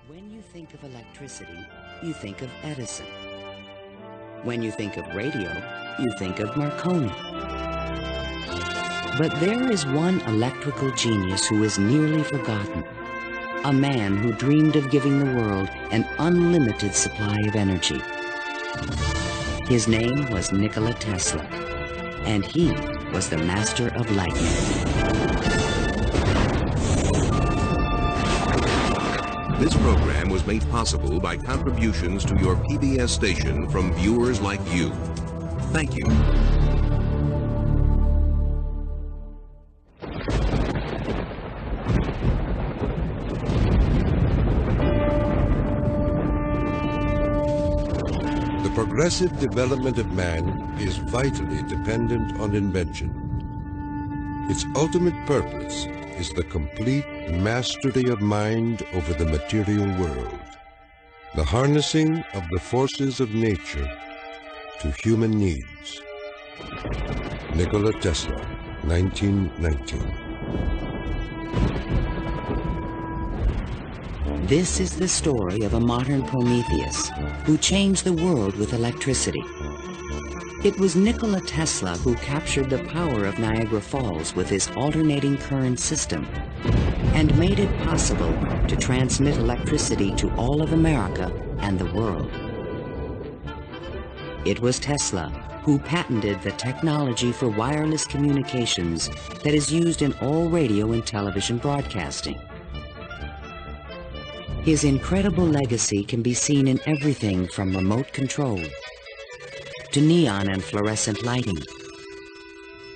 When you think of electricity, you think of Edison. When you think of radio, you think of Marconi. But there is one electrical genius who is nearly forgotten. A man who dreamed of giving the world an unlimited supply of energy. His name was Nikola Tesla, and he was the master of lightning. This program was made possible by contributions to your PBS station from viewers like you. Thank you. The progressive development of man is vitally dependent on invention. Its ultimate purpose is the complete mastery of mind over the material world, the harnessing of the forces of nature to human needs. Nikola Tesla, 1919. This is the story of a modern Prometheus who changed the world with electricity. It was Nikola Tesla who captured the power of Niagara Falls with his alternating current system and made it possible to transmit electricity to all of America and the world. It was Tesla who patented the technology for wireless communications that is used in all radio and television broadcasting. His incredible legacy can be seen in everything from remote control to neon and fluorescent lighting,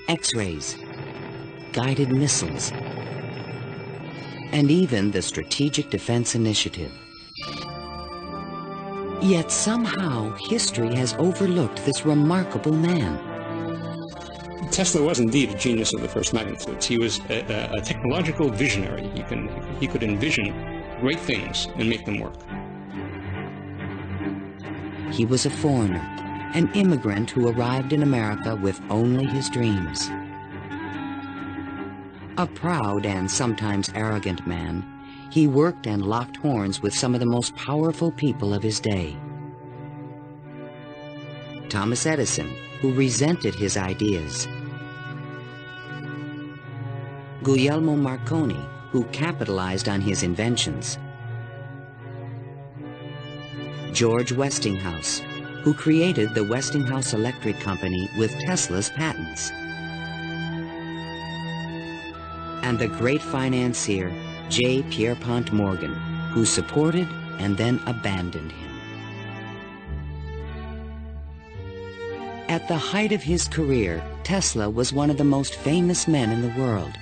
X-rays, guided missiles, and even the Strategic Defense Initiative. Yet somehow history has overlooked this remarkable man. Tesla was indeed a genius of the first magnitude. He was a technological visionary. He could envision great things and make them work. He was a foreigner, an immigrant who arrived in America with only his dreams. A proud and sometimes arrogant man, he worked and locked horns with some of the most powerful people of his day. Thomas Edison, who resented his ideas. Guglielmo Marconi, who capitalized on his inventions. George Westinghouse, who created the Westinghouse Electric Company with Tesla's patents. And the great financier, J. Pierpont Morgan, who supported and then abandoned him. At the height of his career, Tesla was one of the most famous men in the world.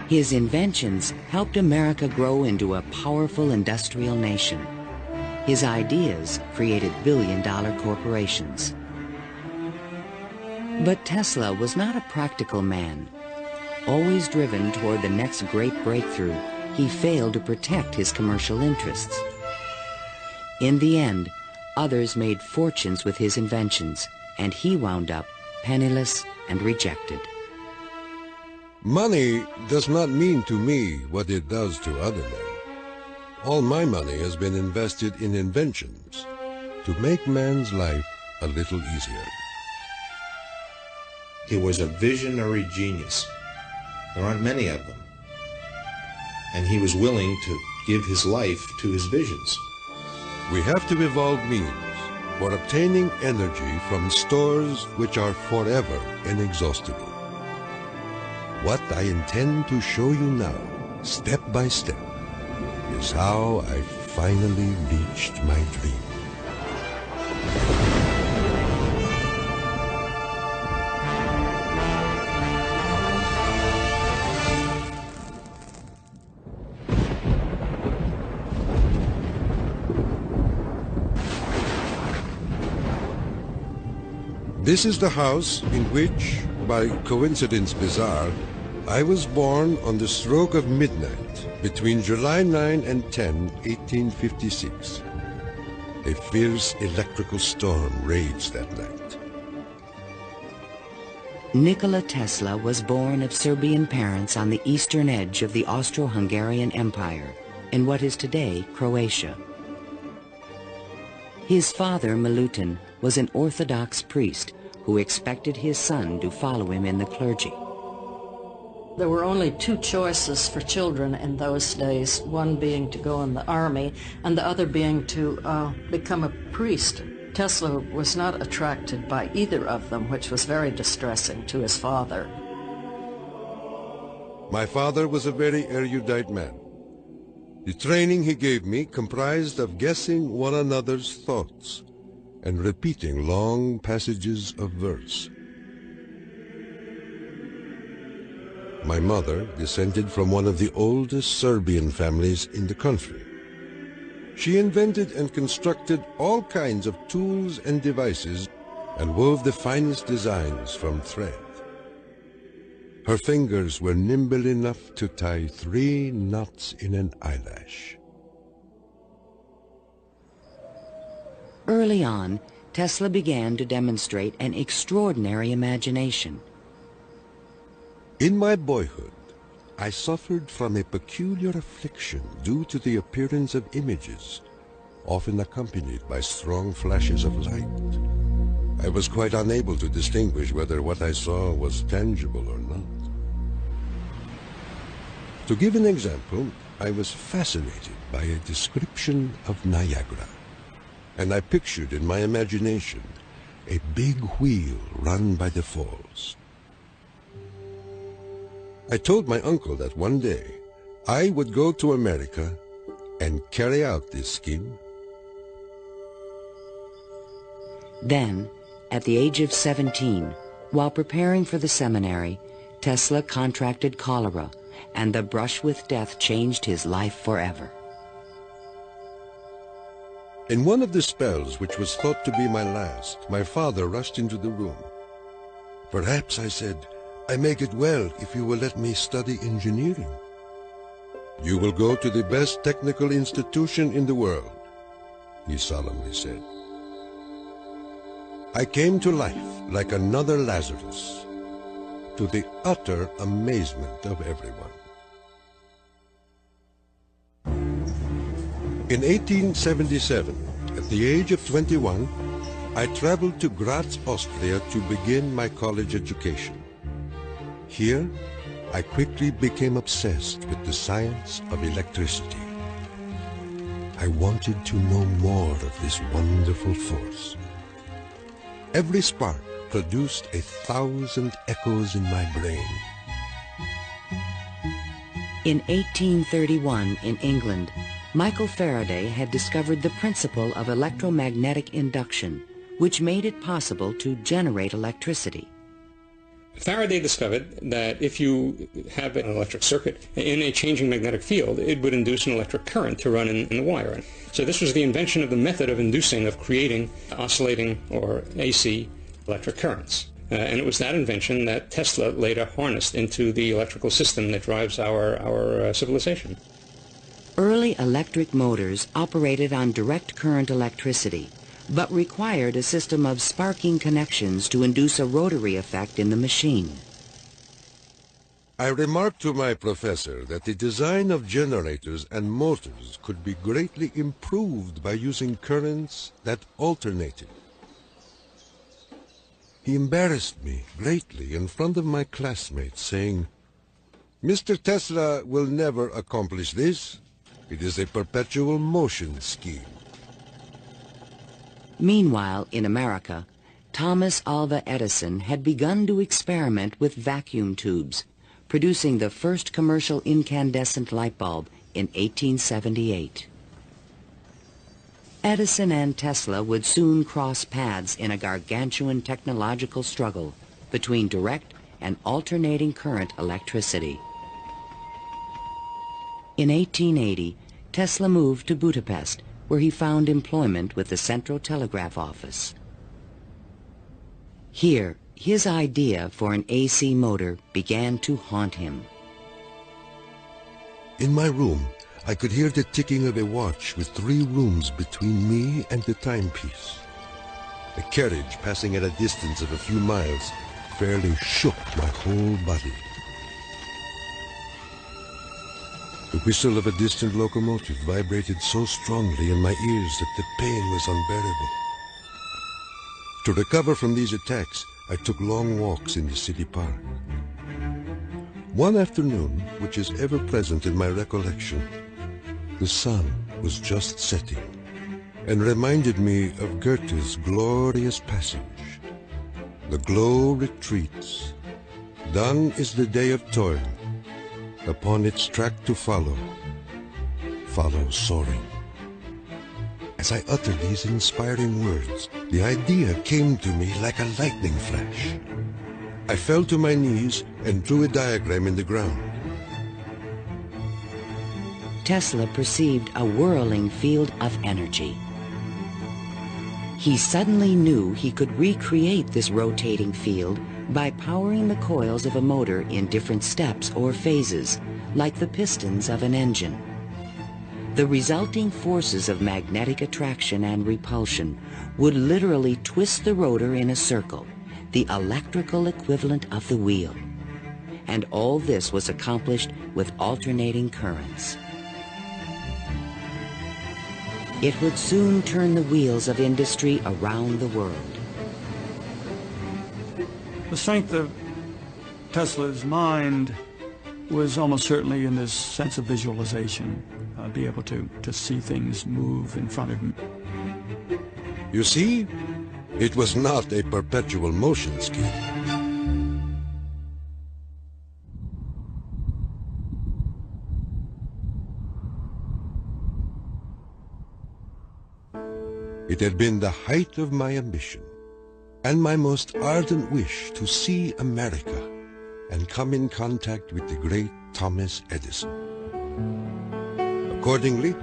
His inventions helped America grow into a powerful industrial nation. His ideas created billion-dollar corporations. But Tesla was not a practical man. Always driven toward the next great breakthrough, he failed to protect his commercial interests. In the end, others made fortunes with his inventions, and he wound up penniless and rejected. Money does not mean to me what it does to other men. All my money has been invested in inventions to make man's life a little easier. He was a visionary genius. There aren't many of them. And he was willing to give his life to his visions. We have to evolve means for obtaining energy from stores which are forever inexhaustible. What I intend to show you now, step by step, is how I finally reached my dream. This is the house in which, by coincidence bizarre, I was born on the stroke of midnight between July 9 and 10, 1856. A fierce electrical storm raged that night. Nikola Tesla was born of Serbian parents on the eastern edge of the Austro-Hungarian Empire, in what is today Croatia. His father, Milutin, was an Orthodox priest who expected his son to follow him in the clergy. There were only two choices for children in those days, one being to go in the army and the other being to become a priest. Tesla was not attracted by either of them, which was very distressing to his father. My father was a very erudite man. The training he gave me comprised of guessing one another's thoughts and repeating long passages of verse. My mother descended from one of the oldest Serbian families in the country. She invented and constructed all kinds of tools and devices and wove the finest designs from thread. Her fingers were nimble enough to tie 3 knots in an eyelash. Early on, Tesla began to demonstrate an extraordinary imagination. In my boyhood, I suffered from a peculiar affliction due to the appearance of images, often accompanied by strong flashes of light. I was quite unable to distinguish whether what I saw was tangible or not. To give an example, I was fascinated by a description of Niagara, and I pictured in my imagination a big wheel run by the falls. I told my uncle that one day I would go to America and carry out this scheme. Then, at the age of 17, while preparing for the seminary, Tesla contracted cholera, and the brush with death changed his life forever. In one of the spells, which was thought to be my last, my father rushed into the room. "Perhaps," I said, "I may get well if you will let me study engineering." "You will go to the best technical institution in the world," he solemnly said. I came to life like another Lazarus, to the utter amazement of everyone. In 1877, at the age of 21, I traveled to Graz, Austria to begin my college education. Here, I quickly became obsessed with the science of electricity. I wanted to know more of this wonderful force. Every spark produced 1,000 echoes in my brain. In 1831, in England, Michael Faraday had discovered the principle of electromagnetic induction, which made it possible to generate electricity. Faraday discovered that if you have an electric circuit in a changing magnetic field, it would induce an electric current to run in the wire. So this was the invention of the method of creating oscillating or AC electric currents. And it was that invention that Tesla later harnessed into the electrical system that drives our civilization. Early electric motors operated on direct current electricity, but required a system of sparking connections to induce a rotary effect in the machine. I remarked to my professor that the design of generators and motors could be greatly improved by using currents that alternated. He embarrassed me greatly in front of my classmates, saying, "Mr. Tesla will never accomplish this. It is a perpetual motion scheme." Meanwhile, in America, Thomas Alva Edison had begun to experiment with vacuum tubes, producing the first commercial incandescent light bulb in 1878. Edison and Tesla would soon cross paths in a gargantuan technological struggle between direct and alternating current electricity. In 1880, Tesla moved to Budapest, where he found employment with the Central Telegraph Office. Here, his idea for an AC motor began to haunt him. In my room, I could hear the ticking of a watch with 3 rooms between me and the timepiece. A carriage passing at a distance of a few miles fairly shook my whole body. The whistle of a distant locomotive vibrated so strongly in my ears that the pain was unbearable. To recover from these attacks, I took long walks in the city park. One afternoon, which is ever present in my recollection, the sun was just setting and reminded me of Goethe's glorious passage. The glow retreats. Done is the day of toil. Upon its track to follow, follow soaring. As I uttered these inspiring words, the idea came to me like a lightning flash. I fell to my knees and drew a diagram in the ground. Tesla perceived a whirling field of energy. He suddenly knew he could recreate this rotating field by powering the coils of a motor in different steps or phases, like the pistons of an engine. The resulting forces of magnetic attraction and repulsion would literally twist the rotor in a circle, the electrical equivalent of the wheel. And all this was accomplished with alternating currents. It would soon turn the wheels of industry around the world. The strength of Tesla's mind was almost certainly in this sense of visualization, be able to see things move in front of him. You see, it was not a perpetual motion scheme. It had been the height of my ambition and my most ardent wish to see America and come in contact with the great Thomas Edison. Accordingly,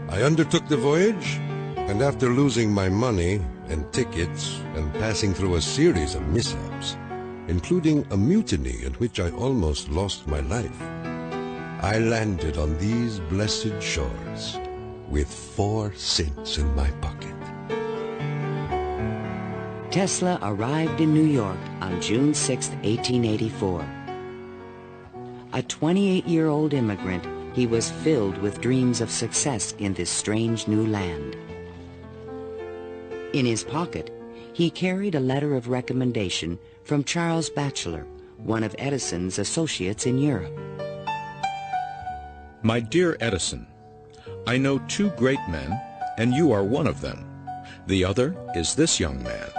I undertook the voyage, and after losing my money and tickets and passing through a series of mishaps, including a mutiny in which I almost lost my life, I landed on these blessed shores with 4 cents in my pocket. Tesla arrived in New York on June 6, 1884. A 28-year-old immigrant, he was filled with dreams of success in this strange new land. In his pocket, he carried a letter of recommendation from Charles Batchelor, one of Edison's associates in Europe. My dear Edison, I know 2 great men, and you are one of them. The other is this young man.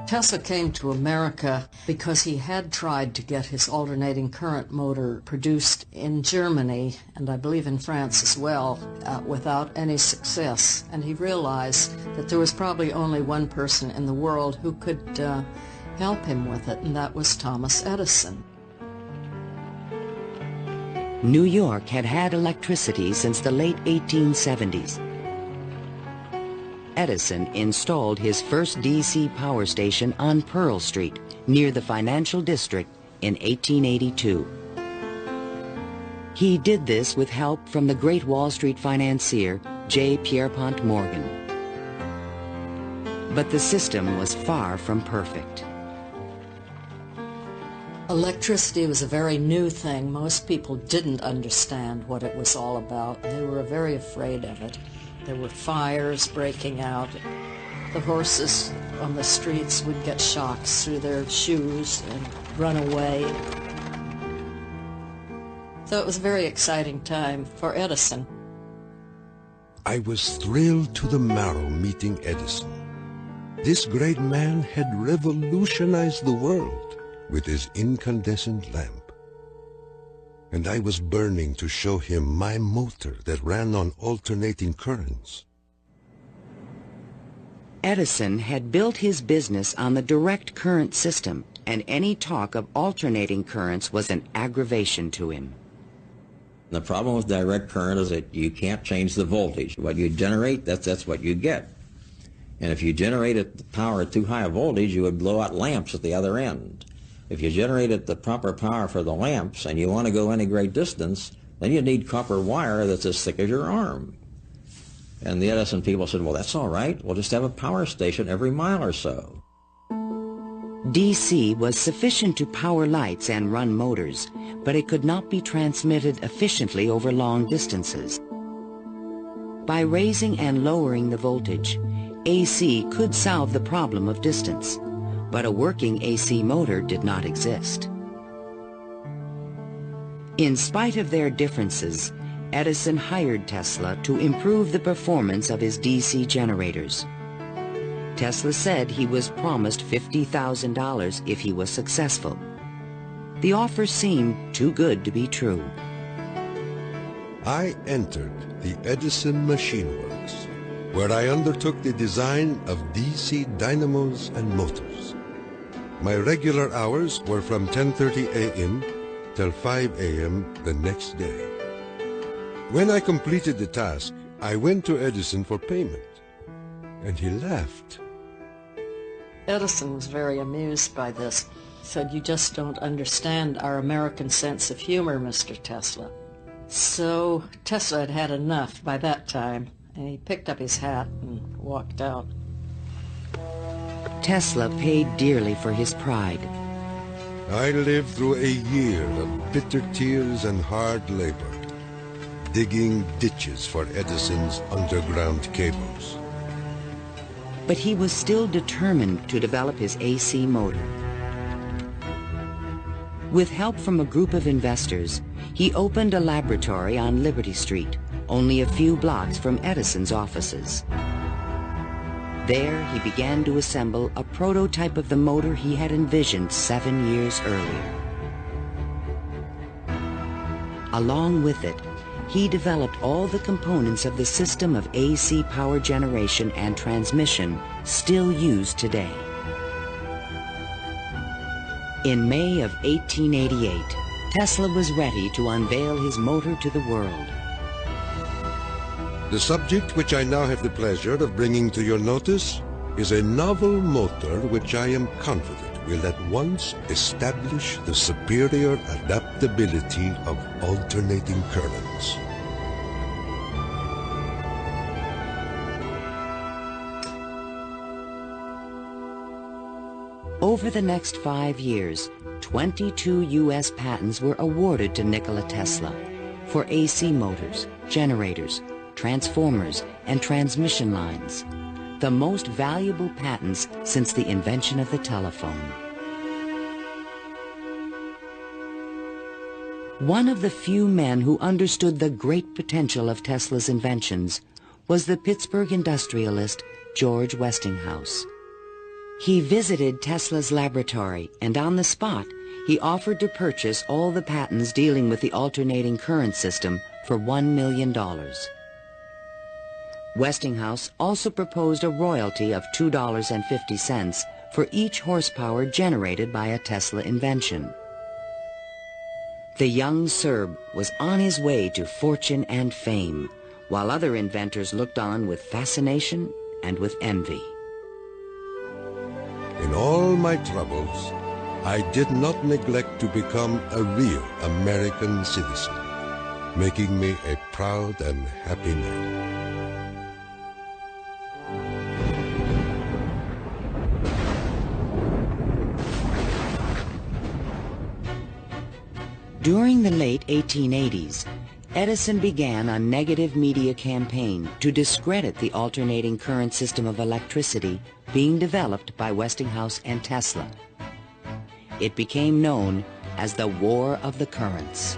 Tesla came to America because he had tried to get his alternating current motor produced in Germany, and I believe in France as well, without any success. And he realized that there was probably only one person in the world who could help him with it, and that was Thomas Edison. New York had had electricity since the late 1870s. Edison installed his first DC power station on Pearl Street, near the financial district, in 1882. He did this with help from the great Wall Street financier, J. Pierpont Morgan. But the system was far from perfect. Electricity was a very new thing. Most people didn't understand what it was all about. They were very afraid of it. There were fires breaking out. The horses on the streets would get shocks through their shoes and run away. So it was a very exciting time for Edison. I was thrilled to the marrow meeting Edison. This great man had revolutionized the world with his incandescent lamp. And I was burning to show him my motor that ran on alternating currents. Edison had built his business on the direct current system, and any talk of alternating currents was an aggravation to him. The problem with direct current is that you can't change the voltage. What you generate, that's what you get. And if you generated the power at too high a voltage, you would blow out lamps at the other end. If you generated the proper power for the lamps and you want to go any great distance, then you need copper wire that's as thick as your arm. And the Edison people said, well, that's all right. We'll just have a power station every mile or so. DC was sufficient to power lights and run motors, but it could not be transmitted efficiently over long distances. By raising and lowering the voltage, AC could solve the problem of distance, but a working AC motor did not exist. In spite of their differences, Edison hired Tesla to improve the performance of his DC generators. Tesla said he was promised $50,000 if he was successful. The offer seemed too good to be true. I entered the Edison Machine Works, where I undertook the design of DC dynamos and motors. My regular hours were from 10:30 a.m. till 5 a.m. the next day. When I completed the task, I went to Edison for payment, and he laughed. Edison was very amused by this. He said, "You just don't understand our American sense of humor, Mr. Tesla." So Tesla had had enough by that time, and he picked up his hat and walked out. Tesla paid dearly for his pride. I lived through a year of bitter tears and hard labor, digging ditches for Edison's underground cables. But he was still determined to develop his AC motor. With help from a group of investors, he opened a laboratory on Liberty Street, only a few blocks from Edison's offices. There, he began to assemble a prototype of the motor he had envisioned 7 years earlier. Along with it, he developed all the components of the system of AC power generation and transmission still used today. In May of 1888, Tesla was ready to unveil his motor to the world. The subject which I now have the pleasure of bringing to your notice is a novel motor which I am confident will at once establish the superior adaptability of alternating currents. Over the next 5 years, 22 U.S. patents were awarded to Nikola Tesla for AC motors, generators, transformers, and transmission lines, the most valuable patents since the invention of the telephone. One of the few men who understood the great potential of Tesla's inventions was the Pittsburgh industrialist George Westinghouse. He visited Tesla's laboratory, and on the spot, he offered to purchase all the patents dealing with the alternating current system for $1 million. Westinghouse also proposed a royalty of $2.50 for each horsepower generated by a Tesla invention. The young Serb was on his way to fortune and fame, while other inventors looked on with fascination and with envy. In all my troubles, I did not neglect to become a real American citizen, making me a proud and happy man. During the late 1880s, Edison began a negative media campaign to discredit the alternating current system of electricity being developed by Westinghouse and Tesla. It became known as the War of the Currents.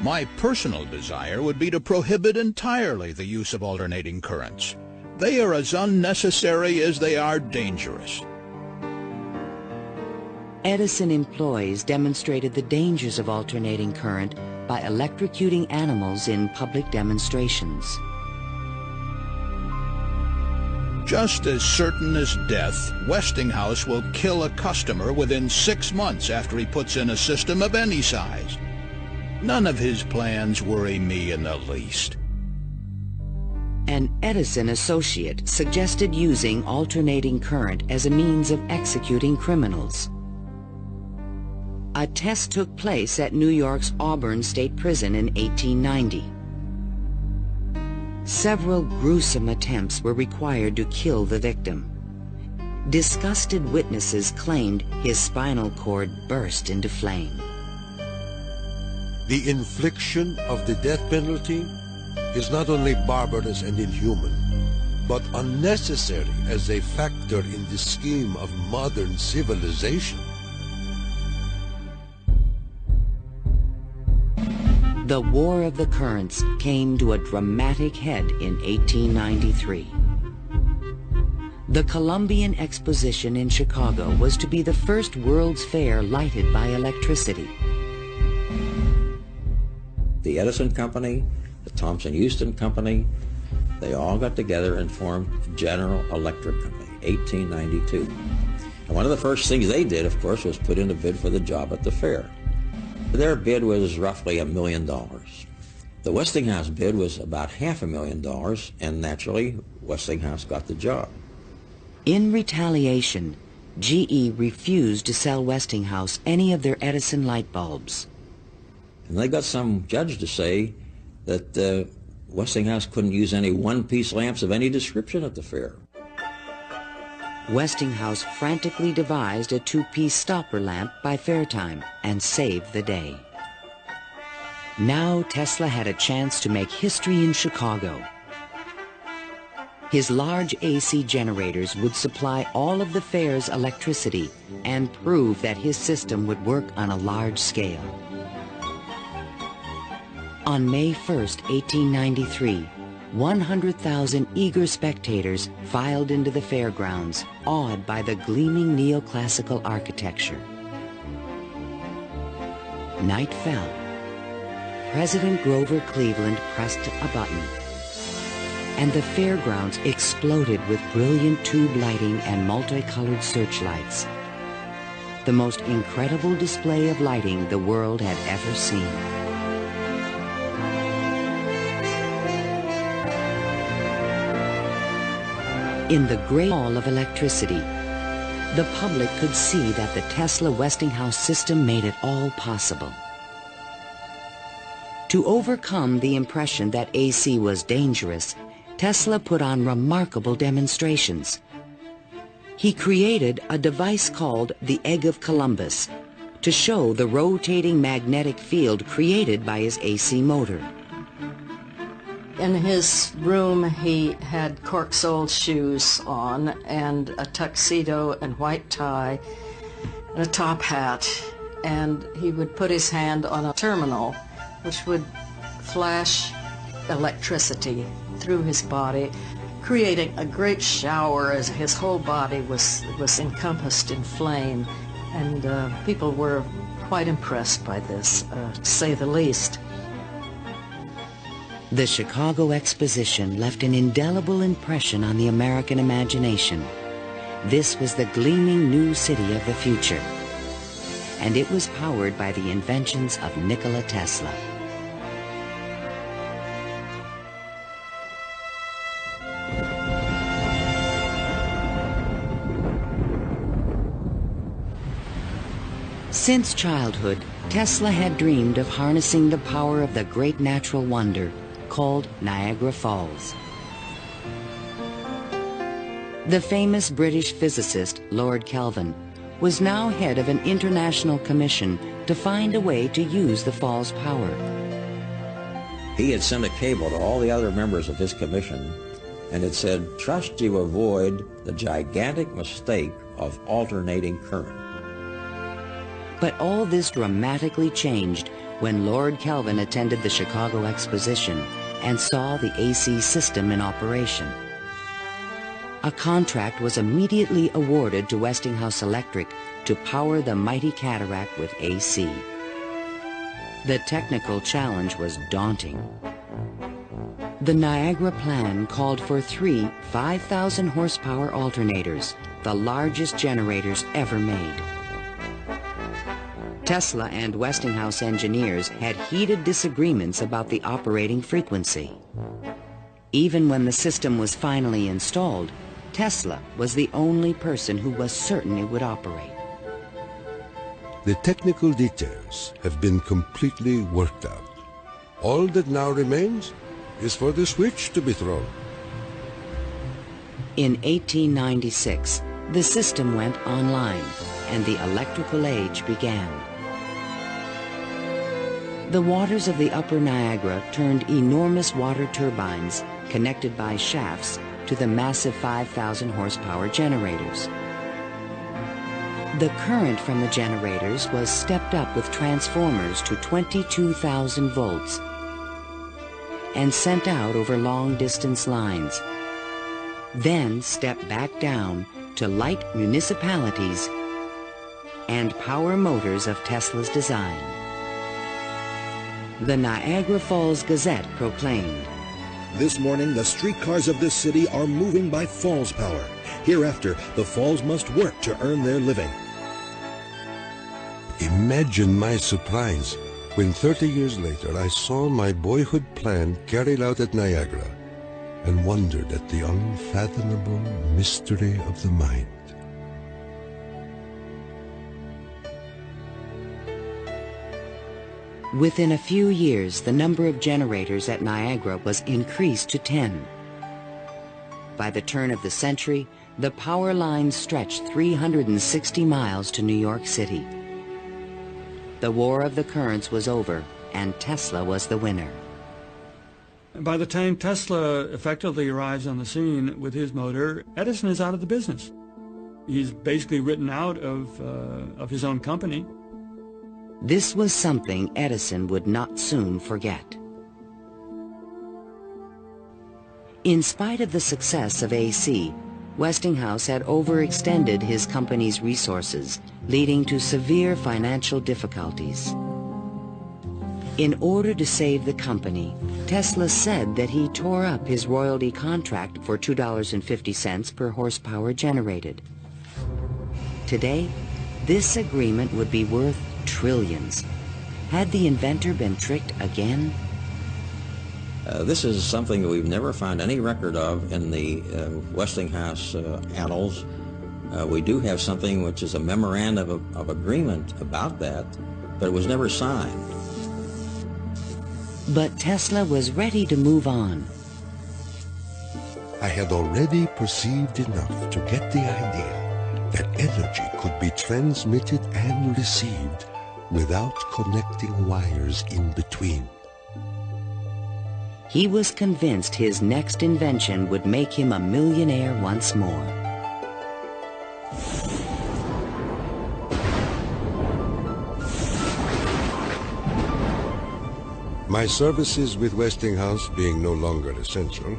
My personal desire would be to prohibit entirely the use of alternating currents. They are as unnecessary as they are dangerous. Edison employees demonstrated the dangers of alternating current by electrocuting animals in public demonstrations. Just as certain as death, Westinghouse will kill a customer within 6 months after he puts in a system of any size. None of his plans worry me in the least. An Edison associate suggested using alternating current as a means of executing criminals. A test took place at New York's Auburn State Prison in 1890. Several gruesome attempts were required to kill the victim. disgusted witnesses claimed his spinal cord burst into flame. The infliction of the death penalty is not only barbarous and inhuman, but unnecessary as a factor in the scheme of modern civilization. The War of the Currents came to a dramatic head in 1893. The Columbian Exposition in Chicago was to be the first World's Fair lighted by electricity. The Edison Company, the Thomson-Houston Company, they all got together and formed General Electric Company, 1892. And one of the first things they did, of course, was put in a bid for the job at the fair. Their bid was roughly $1 million. The Westinghouse bid was about $500,000, and naturally, Westinghouse got the job. In retaliation, GE refused to sell Westinghouse any of their Edison light bulbs. And they got some judge to say that Westinghouse couldn't use any one-piece lamps of any description at the fair. Westinghouse frantically devised a two-piece stopper lamp by fair time and saved the day. Now Tesla had a chance to make history in Chicago. His large AC generators would supply all of the fair's electricity and prove that his system would work on a large scale. On May 1st, 1893, 100,000 eager spectators filed into the fairgrounds, awed by the gleaming neoclassical architecture. Night fell. President Grover Cleveland pressed a button, and the fairgrounds exploded with brilliant tube lighting and multicolored searchlights. The most incredible display of lighting the world had ever seen. In the great hall of electricity, the public could see that the Tesla Westinghouse system made it all possible. To overcome the impression that AC was dangerous, Tesla put on remarkable demonstrations. He created a device called the Egg of Columbus to show the rotating magnetic field created by his AC motor. In his room, he had cork-soled shoes on and a tuxedo and white tie and a top hat, and he would put his hand on a terminal which would flash electricity through his body, creating a great shower as his whole body was encompassed in flame, and people were quite impressed by this, to say the least. The Chicago Exposition left an indelible impression on the American imagination. This was the gleaming new city of the future, and it was powered by the inventions of Nikola Tesla. Since childhood, Tesla had dreamed of harnessing the power of the great natural wonder called Niagara Falls. The famous British physicist Lord Kelvin was now head of an international commission to find a way to use the fall's power. He had sent a cable to all the other members of his commission, and it said, "Trust you avoid the gigantic mistake of alternating current." But all this dramatically changed when Lord Kelvin attended the Chicago Exposition and saw the AC system in operation. A contract was immediately awarded to Westinghouse Electric to power the mighty cataract with AC. The technical challenge was daunting. The Niagara plan called for 3 5,000 horsepower alternators, the largest generators ever made. Tesla and Westinghouse engineers had heated disagreements about the operating frequency. Even when the system was finally installed, Tesla was the only person who was certain it would operate. The technical details have been completely worked out. All that now remains is for the switch to be thrown. In 1896, The system went online, and the electrical age began. The waters of the upper Niagara turned enormous water turbines connected by shafts to the massive 5,000 horsepower generators. The current from the generators was stepped up with transformers to 22,000 volts and sent out over long-distance lines, then stepped back down to light municipalities and power motors of Tesla's design. The Niagara Falls Gazette proclaimed, "This morning, the streetcars of this city are moving by Falls power. Hereafter, the Falls must work to earn their living." Imagine my surprise when 30 years later I saw my boyhood plan carried out at Niagara and wondered at the unfathomable mystery of the mind. Within a few years, the number of generators at Niagara was increased to 10. By the turn of the century, the power lines stretched 360 miles to New York City. The War of the Currents was over, and Tesla was the winner. By the time Tesla effectively arrives on the scene with his motor, Edison is out of the business. He's basically written out of his own company. This was something Edison would not soon forget. In spite of the success of AC, Westinghouse had overextended his company's resources, leading to severe financial difficulties. In order to save the company, Tesla said that he tore up his royalty contract for $2.50 per horsepower generated. Today, this agreement would be worth trillions. Had the inventor been tricked again? This is something that we've never found any record of in the Westinghouse annals. We do have something which is a memorandum of agreement about that, but it was never signed. But Tesla was ready to move on. I had already perceived enough to get the idea that energy could be transmitted and received without connecting wires in between. He was convinced his next invention would make him a millionaire once more. My services with Westinghouse being no longer essential,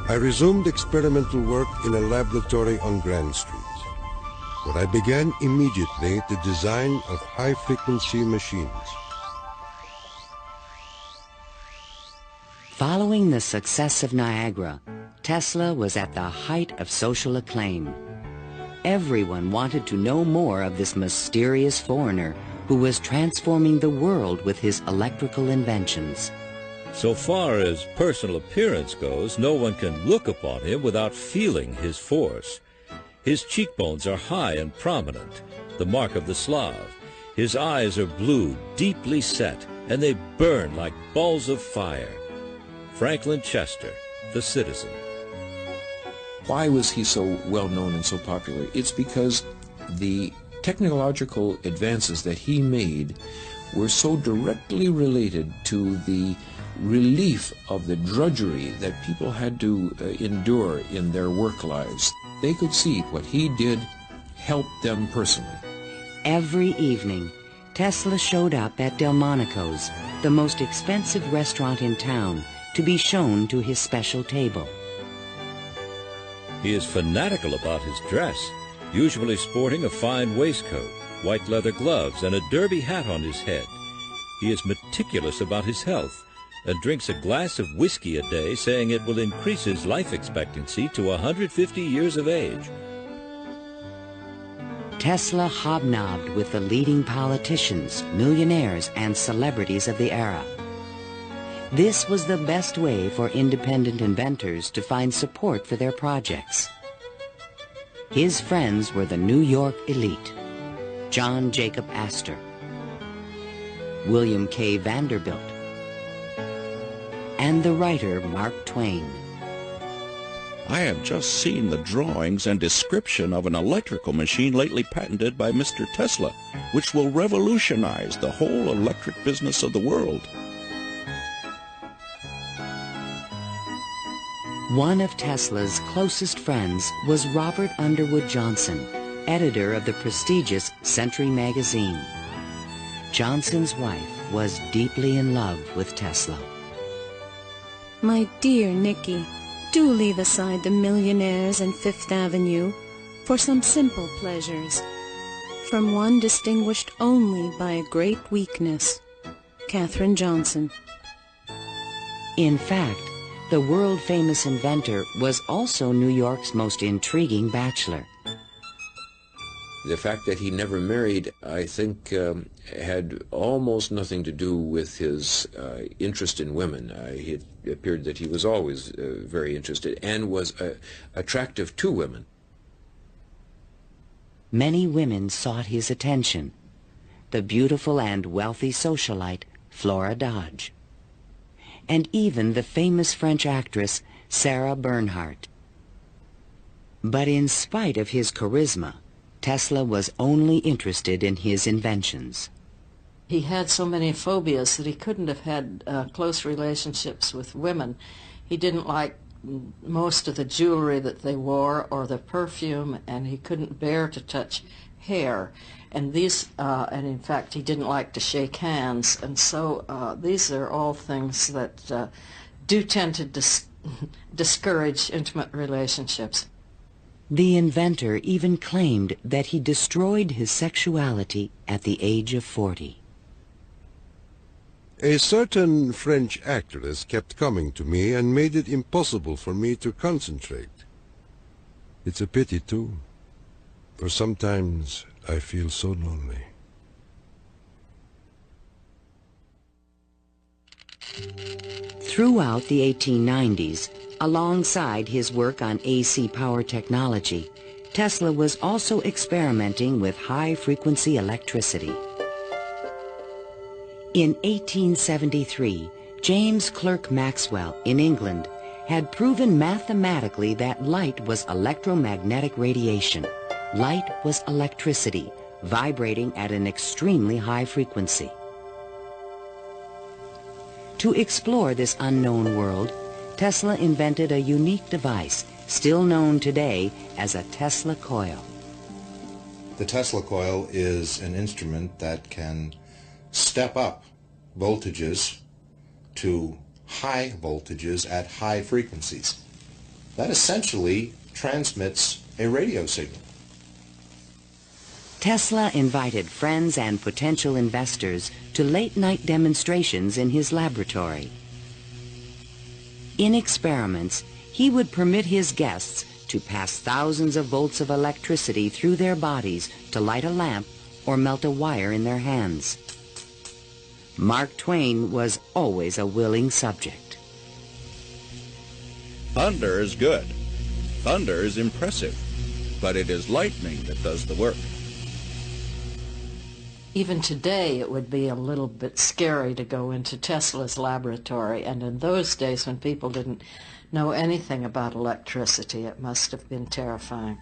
I resumed experimental work in a laboratory on Grand Street, where I began immediately the design of high-frequency machines. Following the success of Niagara, Tesla was at the height of social acclaim. Everyone wanted to know more of this mysterious foreigner who was transforming the world with his electrical inventions. So far as personal appearance goes, no one can look upon him without feeling his force. His cheekbones are high and prominent, the mark of the Slav. His eyes are blue, deeply set, and they burn like balls of fire. Franklin Chester, the Citizen. Why was he so well known and so popular? It's because the technological advances that he made were so directly related to the relief of the drudgery that people had to endure in their work lives. They could see what he did helped them personally. Every evening, Tesla showed up at Delmonico's, the most expensive restaurant in town, to be shown to his special table. He is fanatical about his dress, usually sporting a fine waistcoat, white leather gloves, and a derby hat on his head. He is meticulous about his health and drinks a glass of whiskey a day, saying it will increase his life expectancy to 150 years of age. Tesla hobnobbed with the leading politicians, millionaires, and celebrities of the era. This was the best way for independent inventors to find support for their projects. His friends were the New York elite, John Jacob Astor, William K. Vanderbilt, and the writer Mark Twain. I have just seen the drawings and description of an electrical machine lately patented by Mr. Tesla, which will revolutionize the whole electric business of the world. One of Tesla's closest friends was Robert Underwood Johnson, editor of the prestigious Century magazine. Johnson's wife was deeply in love with Tesla. My dear Nicky, do leave aside the millionaires and Fifth Avenue for some simple pleasures. From one distinguished only by a great weakness, Katherine Johnson. In fact, the world-famous inventor was also New York's most intriguing bachelor. The fact that he never married, I think, had almost nothing to do with his interest in women. It appeared that he was always very interested and was attractive to women. Many women sought his attention. The beautiful and wealthy socialite Flora Dodge, and even the famous French actress Sarah Bernhardt. But in spite of his charisma, Tesla was only interested in his inventions. He had so many phobias that he couldn't have had close relationships with women. He didn't like most of the jewelry that they wore or the perfume, and he couldn't bear to touch hair. And and in fact, he didn't like to shake hands. And so these are all things that do tend to discourage intimate relationships. The inventor even claimed that he destroyed his sexuality at the age of 40. A certain French actress kept coming to me and made it impossible for me to concentrate. It's a pity, too, for sometimes I feel so lonely. Throughout the 1890s, alongside his work on AC power technology, Tesla was also experimenting with high-frequency electricity. In 1873, James Clerk Maxwell in England had proven mathematically that light was electromagnetic radiation. Light was electricity, vibrating at an extremely high frequency. To explore this unknown world, Tesla invented a unique device, still known today as a Tesla coil. The Tesla coil is an instrument that can step up voltages to high voltages at high frequencies. That essentially transmits a radio signal. Tesla invited friends and potential investors to late-night demonstrations in his laboratory. In experiments, he would permit his guests to pass thousands of volts of electricity through their bodies to light a lamp or melt a wire in their hands. Mark Twain was always a willing subject. Thunder is good. Thunder is impressive. But it is lightning that does the work. Even today, it would be a little bit scary to go into Tesla's laboratory, and in those days when people didn't know anything about electricity, it must have been terrifying.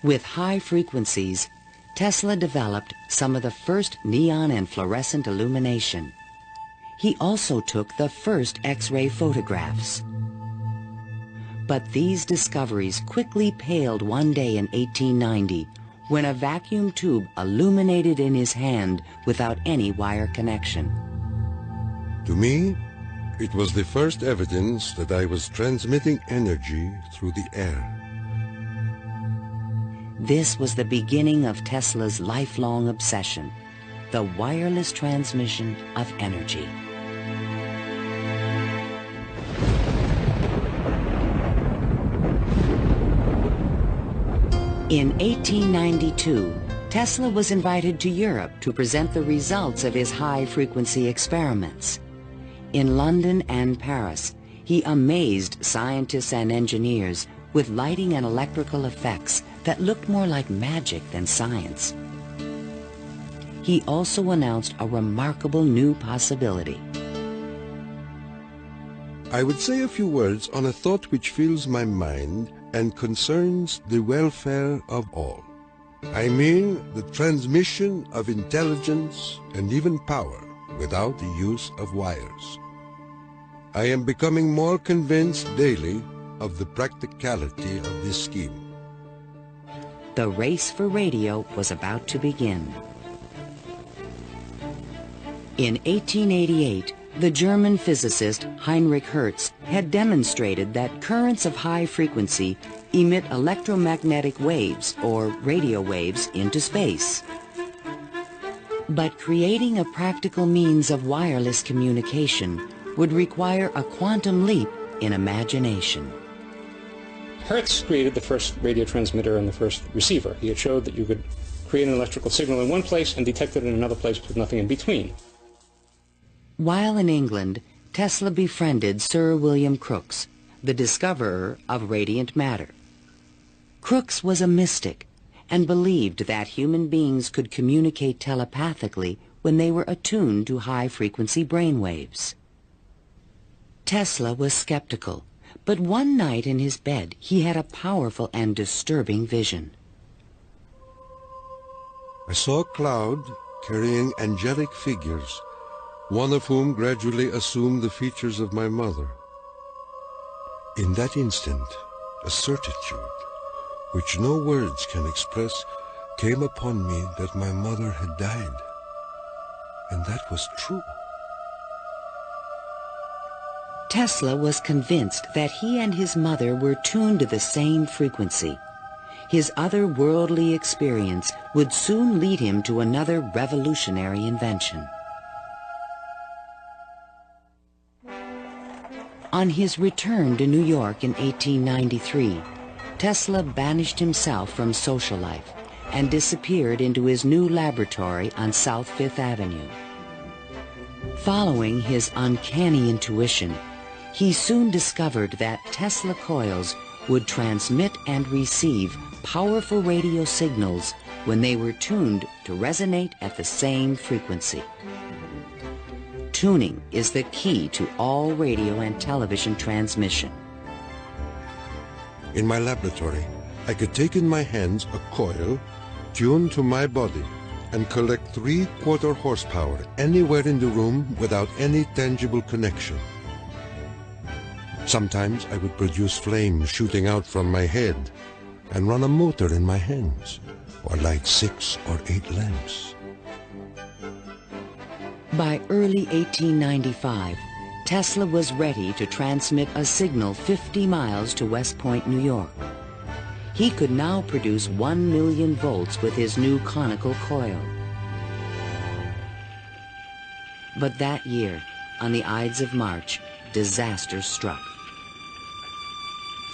With high frequencies, Tesla developed some of the first neon and fluorescent illumination. He also took the first X-ray photographs. But these discoveries quickly paled one day in 1890 when a vacuum tube illuminated in his hand without any wire connection. To me, it was the first evidence that I was transmitting energy through the air. This was the beginning of Tesla's lifelong obsession, the wireless transmission of energy. In 1892, Tesla was invited to Europe to present the results of his high-frequency experiments. In London and Paris, he amazed scientists and engineers with lighting and electrical effects that looked more like magic than science. He also announced a remarkable new possibility. I would say a few words on a thought which fills my mind and concerns the welfare of all. I mean the transmission of intelligence and even power without the use of wires. I am becoming more convinced daily of the practicality of this scheme. The race for radio was about to begin. In 1888, the German physicist Heinrich Hertz had demonstrated that currents of high frequency emit electromagnetic waves, or radio waves, into space. But creating a practical means of wireless communication would require a quantum leap in imagination. Hertz created the first radio transmitter and the first receiver. He had showed that you could create an electrical signal in one place and detect it in another place with nothing in between. While in England, Tesla befriended Sir William Crookes, the discoverer of radiant matter. Crookes was a mystic and believed that human beings could communicate telepathically when they were attuned to high-frequency brainwaves. Tesla was skeptical, but one night in his bed he had a powerful and disturbing vision. I saw a cloud carrying angelic figures, one of whom gradually assumed the features of my mother. In that instant, a certitude, which no words can express, came upon me that my mother had died. And that was true. Tesla was convinced that he and his mother were tuned to the same frequency. His otherworldly experience would soon lead him to another revolutionary invention. On his return to New York in 1893, Tesla banished himself from social life and disappeared into his new laboratory on South Fifth Avenue. Following his uncanny intuition, he soon discovered that Tesla coils would transmit and receive powerful radio signals when they were tuned to resonate at the same frequency. Tuning is the key to all radio and television transmission. In my laboratory, I could take in my hands a coil tuned to my body and collect 3/4 horsepower anywhere in the room without any tangible connection. Sometimes I would produce flames shooting out from my head and run a motor in my hands, or light 6 or 8 lamps. By early 1895, Tesla was ready to transmit a signal 50 miles to West Point, New York. He could now produce 1 million volts with his new conical coil. But that year, on the Ides of March, disaster struck.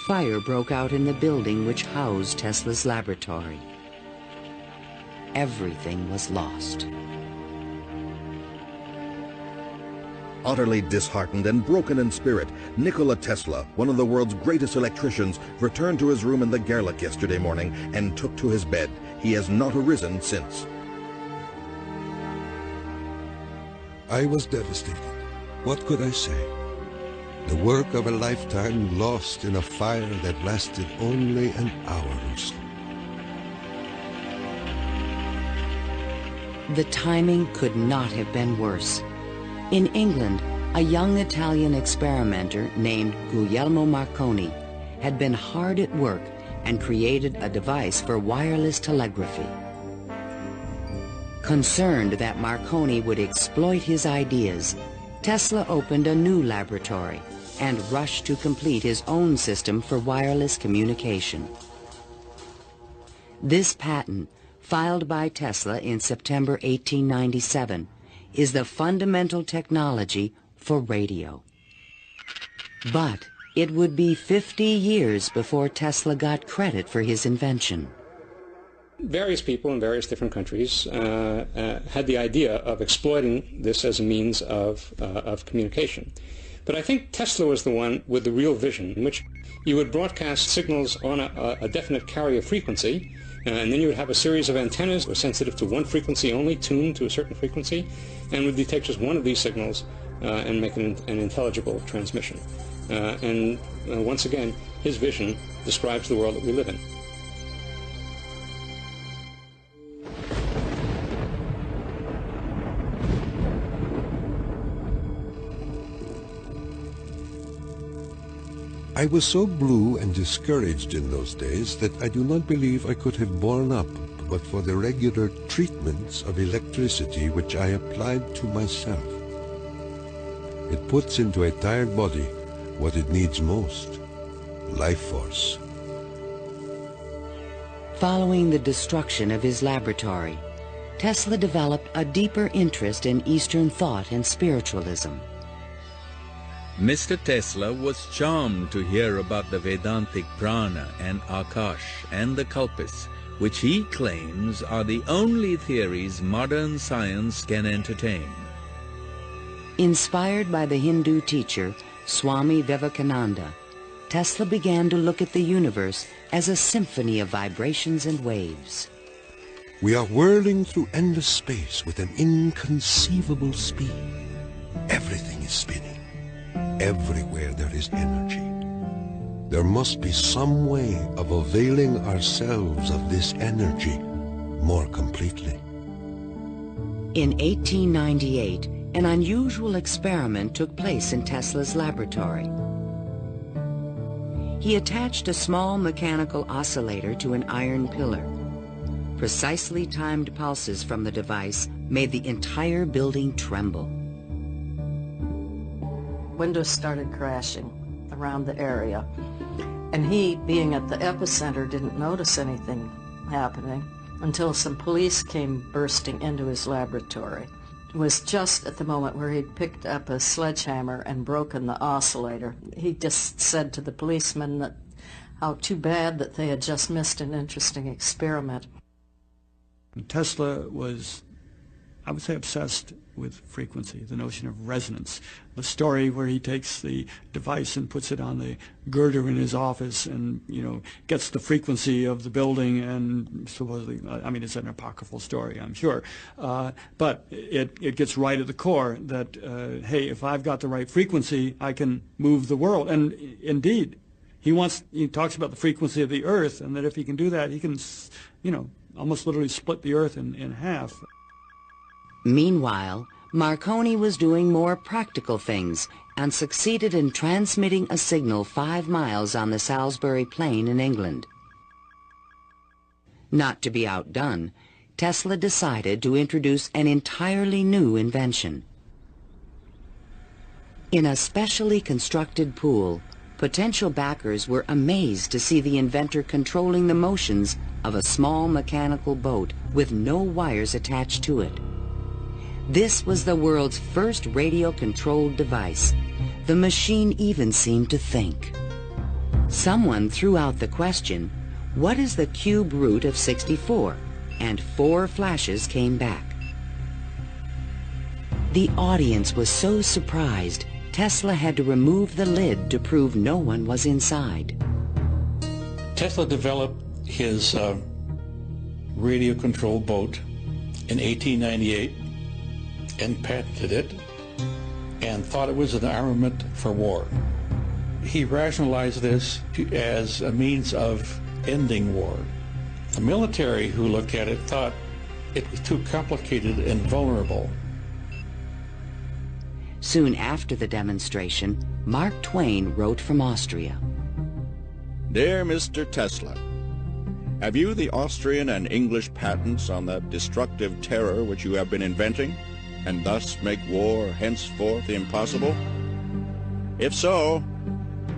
Fire broke out in the building which housed Tesla's laboratory. Everything was lost. Utterly disheartened and broken in spirit, Nikola Tesla, one of the world's greatest electricians, returned to his room in the Gerlach yesterday morning and took to his bed. He has not arisen since. I was devastated. What could I say? The work of a lifetime lost in a fire that lasted only an hour or so. The timing could not have been worse. In England, a young Italian experimenter named Guglielmo Marconi had been hard at work and created a device for wireless telegraphy. Concerned that Marconi would exploit his ideas, Tesla opened a new laboratory and rushed to complete his own system for wireless communication. This patent, filed by Tesla in September 1897, is the fundamental technology for radio. But it would be 50 years before Tesla got credit for his invention. Various people in various different countries had the idea of exploiting this as a means of communication. But I think Tesla was the one with the real vision, in which you would broadcast signals on a definite carrier frequency, And then you would have a series of antennas that were sensitive to one frequency only, tuned to a certain frequency, and would detect just one of these signals and make an intelligible transmission. Once again, his vision describes the world that we live in. I was so blue and discouraged in those days that I do not believe I could have borne up but for the regular treatments of electricity which I applied to myself. It puts into a tired body what it needs most, life force. Following the destruction of his laboratory, Tesla developed a deeper interest in Eastern thought and spiritualism. Mr. Tesla was charmed to hear about the Vedantic prana and Akash and the Kalpis, which he claims are the only theories modern science can entertain. Inspired by the Hindu teacher Swami Vivekananda, Tesla began to look at the universe as a symphony of vibrations and waves. We are whirling through endless space with an inconceivable speed. Everything is spinning. Everywhere there is energy. There must be some way of availing ourselves of this energy more completely. In 1898, an unusual experiment took place in Tesla's laboratory. He attached a small mechanical oscillator to an iron pillar. Precisely timed pulses from the device made the entire building tremble. Windows started crashing around the area, and he, being at the epicenter, didn't notice anything happening until some police came bursting into his laboratory. It was just at the moment where he'd picked up a sledgehammer and broken the oscillator. He just said to the policemen that how too bad that they had just missed an interesting experiment. Tesla was, I would say, obsessed with frequency, the notion of resonance. The story where he takes the device and puts it on the girder in his office and, gets the frequency of the building and supposedly, it's an apocryphal story, I'm sure, but it gets right at the core that, hey, if I've got the right frequency, I can move the world. And indeed, he talks about the frequency of the earth, and that if he can do that, he can, almost literally split the earth in half. Meanwhile, Marconi was doing more practical things and succeeded in transmitting a signal 5 miles on the Salisbury Plain in England. Not to be outdone, Tesla decided to introduce an entirely new invention. In a specially constructed pool, potential backers were amazed to see the inventor controlling the motions of a small mechanical boat with no wires attached to it. This was the world's first radio-controlled device. The machine even seemed to think. Someone threw out the question, what is the cube root of 64? And 4 flashes came back. The audience was so surprised, Tesla had to remove the lid to prove no one was inside. Tesla developed his radio-controlled boat in 1898 and patented it and thought it was an armament for war. He rationalized this as a means of ending war. The military who looked at it thought it was too complicated and vulnerable. Soon after the demonstration, Mark Twain wrote from Austria. Dear Mr. Tesla, have you the Austrian and English patents on that destructive terror which you have been inventing, and thus make war henceforth impossible? If so,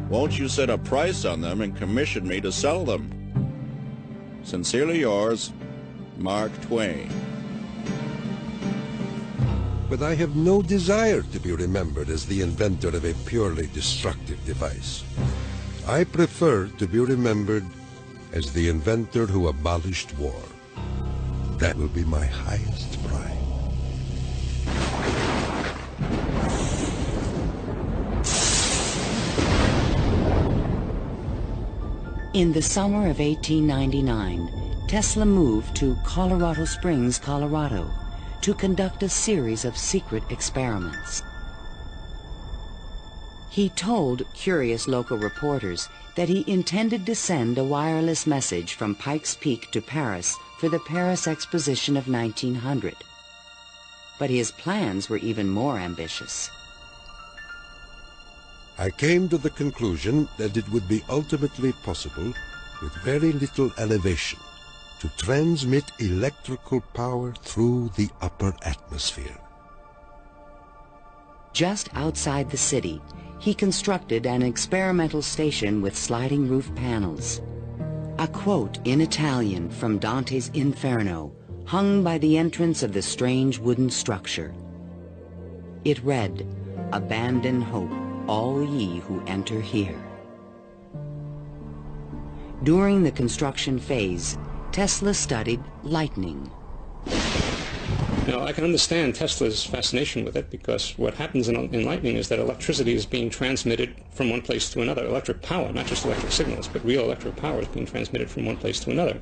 won't you set a price on them and commission me to sell them? Sincerely yours, Mark Twain. But I have no desire to be remembered as the inventor of a purely destructive device. I prefer to be remembered as the inventor who abolished war. That will be my highest pride. In the summer of 1899, Tesla moved to Colorado Springs, Colorado, to conduct a series of secret experiments. He told curious local reporters that he intended to send a wireless message from Pikes Peak to Paris for the Paris Exposition of 1900. But his plans were even more ambitious. I came to the conclusion that it would be ultimately possible, with very little elevation, to transmit electrical power through the upper atmosphere. Just outside the city, he constructed an experimental station with sliding roof panels. A quote in Italian from Dante's Inferno hung by the entrance of the strange wooden structure. It read, "Abandon hope, all ye who enter here." During the construction phase, Tesla studied lightning. Now, I can understand Tesla's fascination with it, because what happens in lightning is that electricity is being transmitted from one place to another. Electric power, not just electric signals, but real electric power is being transmitted from one place to another.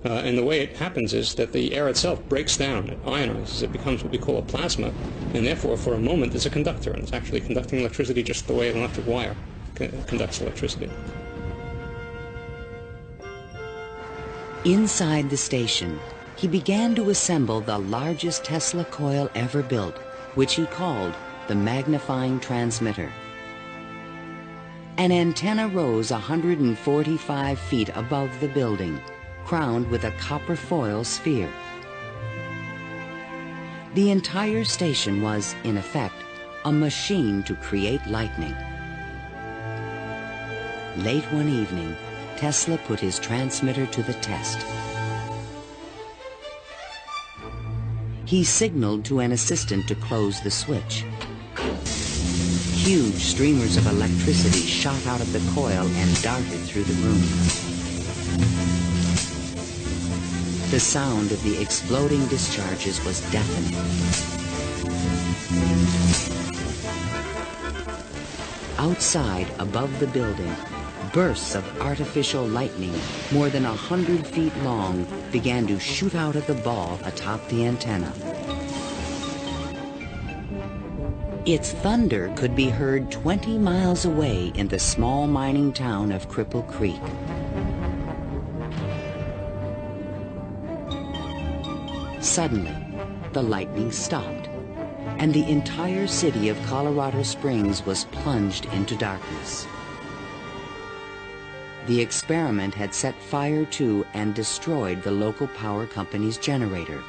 And the way it happens is that the air itself breaks down, it ionizes, it becomes what we call a plasma, and therefore for a moment it's a conductor, and it's actually conducting electricity just the way an electric wire conducts electricity. Inside the station, he began to assemble the largest Tesla coil ever built, which he called the magnifying transmitter. An antenna rose 145 feet above the building, crowned with a copper foil sphere. The entire station was, in effect, a machine to create lightning. Late one evening, Tesla put his transmitter to the test. He signaled to an assistant to close the switch. Huge streamers of electricity shot out of the coil and darted through the room. The sound of the exploding discharges was deafening. Outside, above the building, bursts of artificial lightning, more than 100 feet long, began to shoot out of the ball atop the antenna. Its thunder could be heard 20 miles away in the small mining town of Cripple Creek. Suddenly, the lightning stopped, and the entire city of Colorado Springs was plunged into darkness. The experiment had set fire to and destroyed the local power company's generator.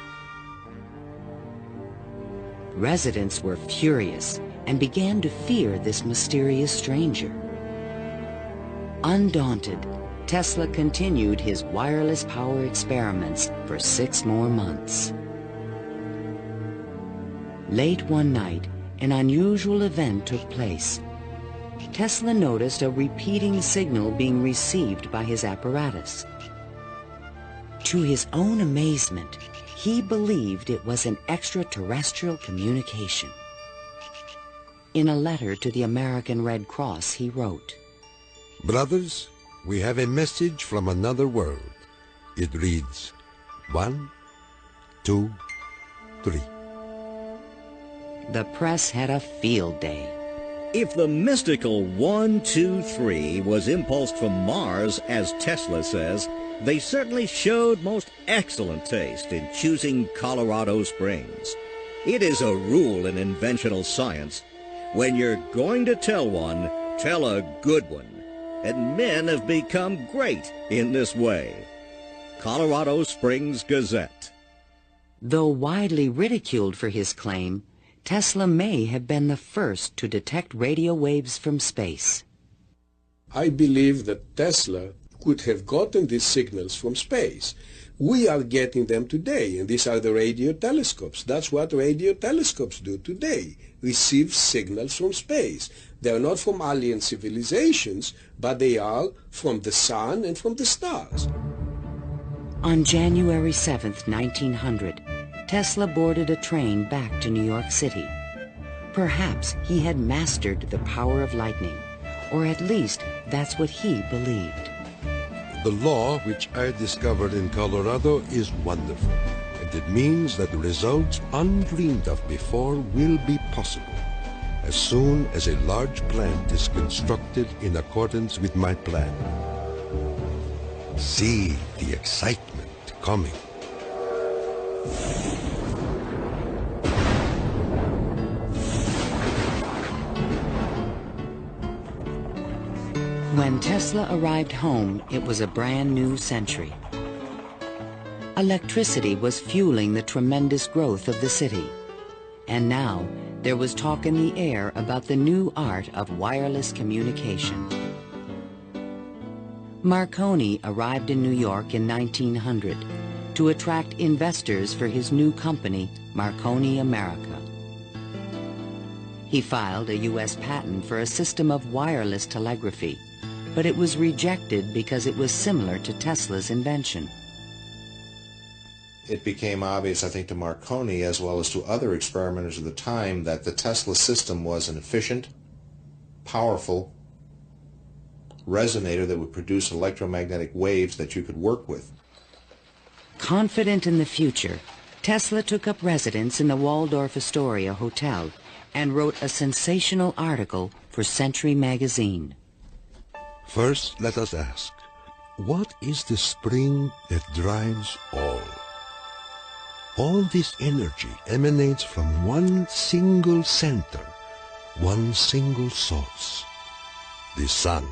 Residents were furious and began to fear this mysterious stranger. Undaunted, Tesla continued his wireless power experiments for 6 more months. Late one night, an unusual event took place. Tesla noticed a repeating signal being received by his apparatus. To his own amazement, he believed it was an extraterrestrial communication. In a letter to the American Red Cross, he wrote, "Brothers, we have a message from another world. It reads, 1, 2, 3. The press had a field day. If the mystical 1, 2, 3 was impulsed from Mars, as Tesla says, they certainly showed most excellent taste in choosing Colorado Springs. It is a rule in inventional science. When you're going to tell one, tell a good one. And men have become great in this way. Colorado Springs Gazette. Though widely ridiculed for his claim, Tesla may have been the first to detect radio waves from space. I believe that Tesla could have gotten these signals from space. We are getting them today, and these are the radio telescopes. That's what radio telescopes do today, receive signals from space. They are not from alien civilizations, but they are from the sun and from the stars. On January 7th, 1900, Tesla boarded a train back to New York City. Perhaps he had mastered the power of lightning, or at least that's what he believed. The law which I discovered in Colorado is wonderful, and it means that results undreamed of before will be possible as soon as a large plant is constructed in accordance with my plan. See the excitement coming. When Tesla arrived home, it was a brand new century. Electricity was fueling the tremendous growth of the city. And now, there was talk in the air about the new art of wireless communication. Marconi arrived in New York in 1900 to attract investors for his new company, Marconi America. He filed a U.S. patent for a system of wireless telegraphy, but it was rejected because it was similar to Tesla's invention. It became obvious, I think, to Marconi as well as to other experimenters of the time that the Tesla system was an efficient, powerful resonator that would produce electromagnetic waves that you could work with. Confident in the future, Tesla took up residence in the Waldorf Astoria Hotel and wrote a sensational article for Century magazine. First, let us ask, what is the spring that drives all? All this energy emanates from one single center, one single source, the sun.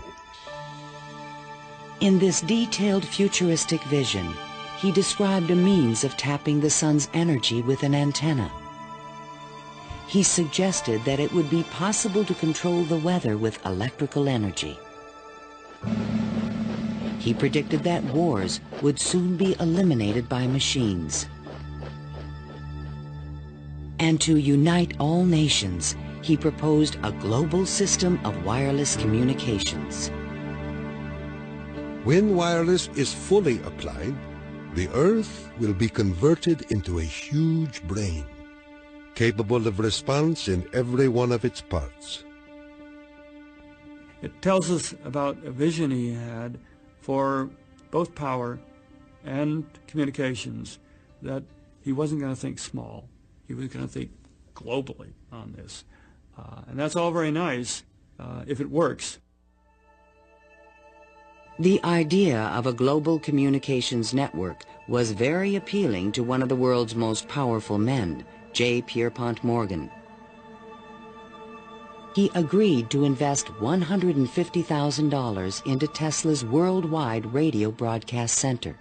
In this detailed futuristic vision, he described a means of tapping the sun's energy with an antenna. He suggested that it would be possible to control the weather with electrical energy. He predicted that wars would soon be eliminated by machines. And to unite all nations, he proposed a global system of wireless communications. When wireless is fully applied, the Earth will be converted into a huge brain, capable of response in every one of its parts. It tells us about a vision he had for both power and communications, that he wasn't going to think small. He was going to think globally on this. And that's all very nice if it works. The idea of a global communications network was very appealing to one of the world's most powerful men, J. Pierpont Morgan. He agreed to invest $150,000 into Tesla's worldwide radio broadcast center.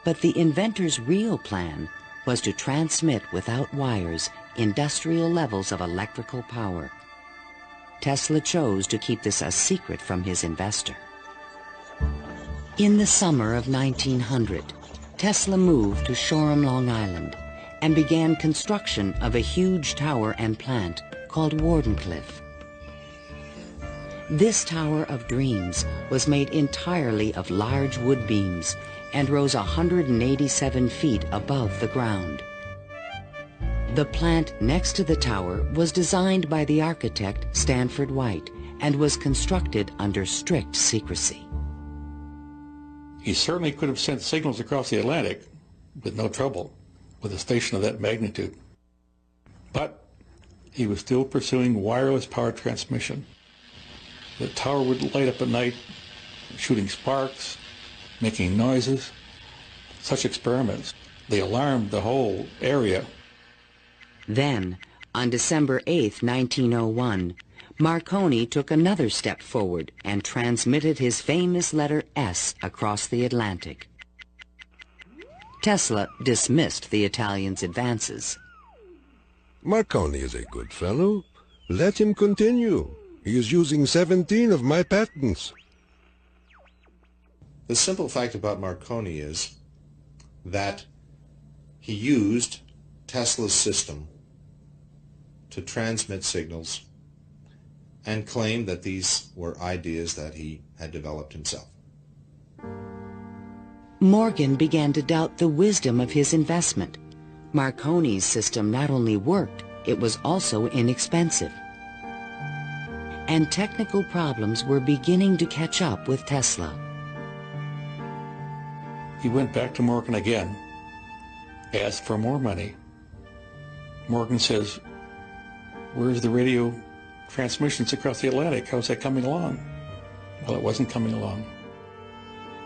But the inventor's real plan was to transmit without wires industrial levels of electrical power. Tesla chose to keep this a secret from his investor. In the summer of 1900, Tesla moved to Shoreham, Long Island, and began construction of a huge tower and plant called Wardenclyffe. This Tower of Dreams was made entirely of large wood beams and rose 187 feet above the ground. The plant next to the tower was designed by the architect Stanford White and was constructed under strict secrecy. He certainly could have sent signals across the Atlantic with no trouble with a station of that magnitude. But he was still pursuing wireless power transmission. The tower would light up at night, shooting sparks, making noises. Such experiments, they alarmed the whole area. Then, on December 8, 1901, Marconi took another step forward and transmitted his famous letter S across the Atlantic. Tesla dismissed the Italian's advances. Marconi is a good fellow. Let him continue. He is using 17 of my patents. The simple fact about Marconi is that he used Tesla's system to transmit signals and claimed that these were ideas that he had developed himself. Morgan began to doubt the wisdom of his investment. Marconi's system not only worked, it was also inexpensive. And technical problems were beginning to catch up with Tesla. He went back to Morgan again, asked for more money. Morgan says, "Where's the radio transmissions across the Atlantic? How's that coming along?" Well, it wasn't coming along.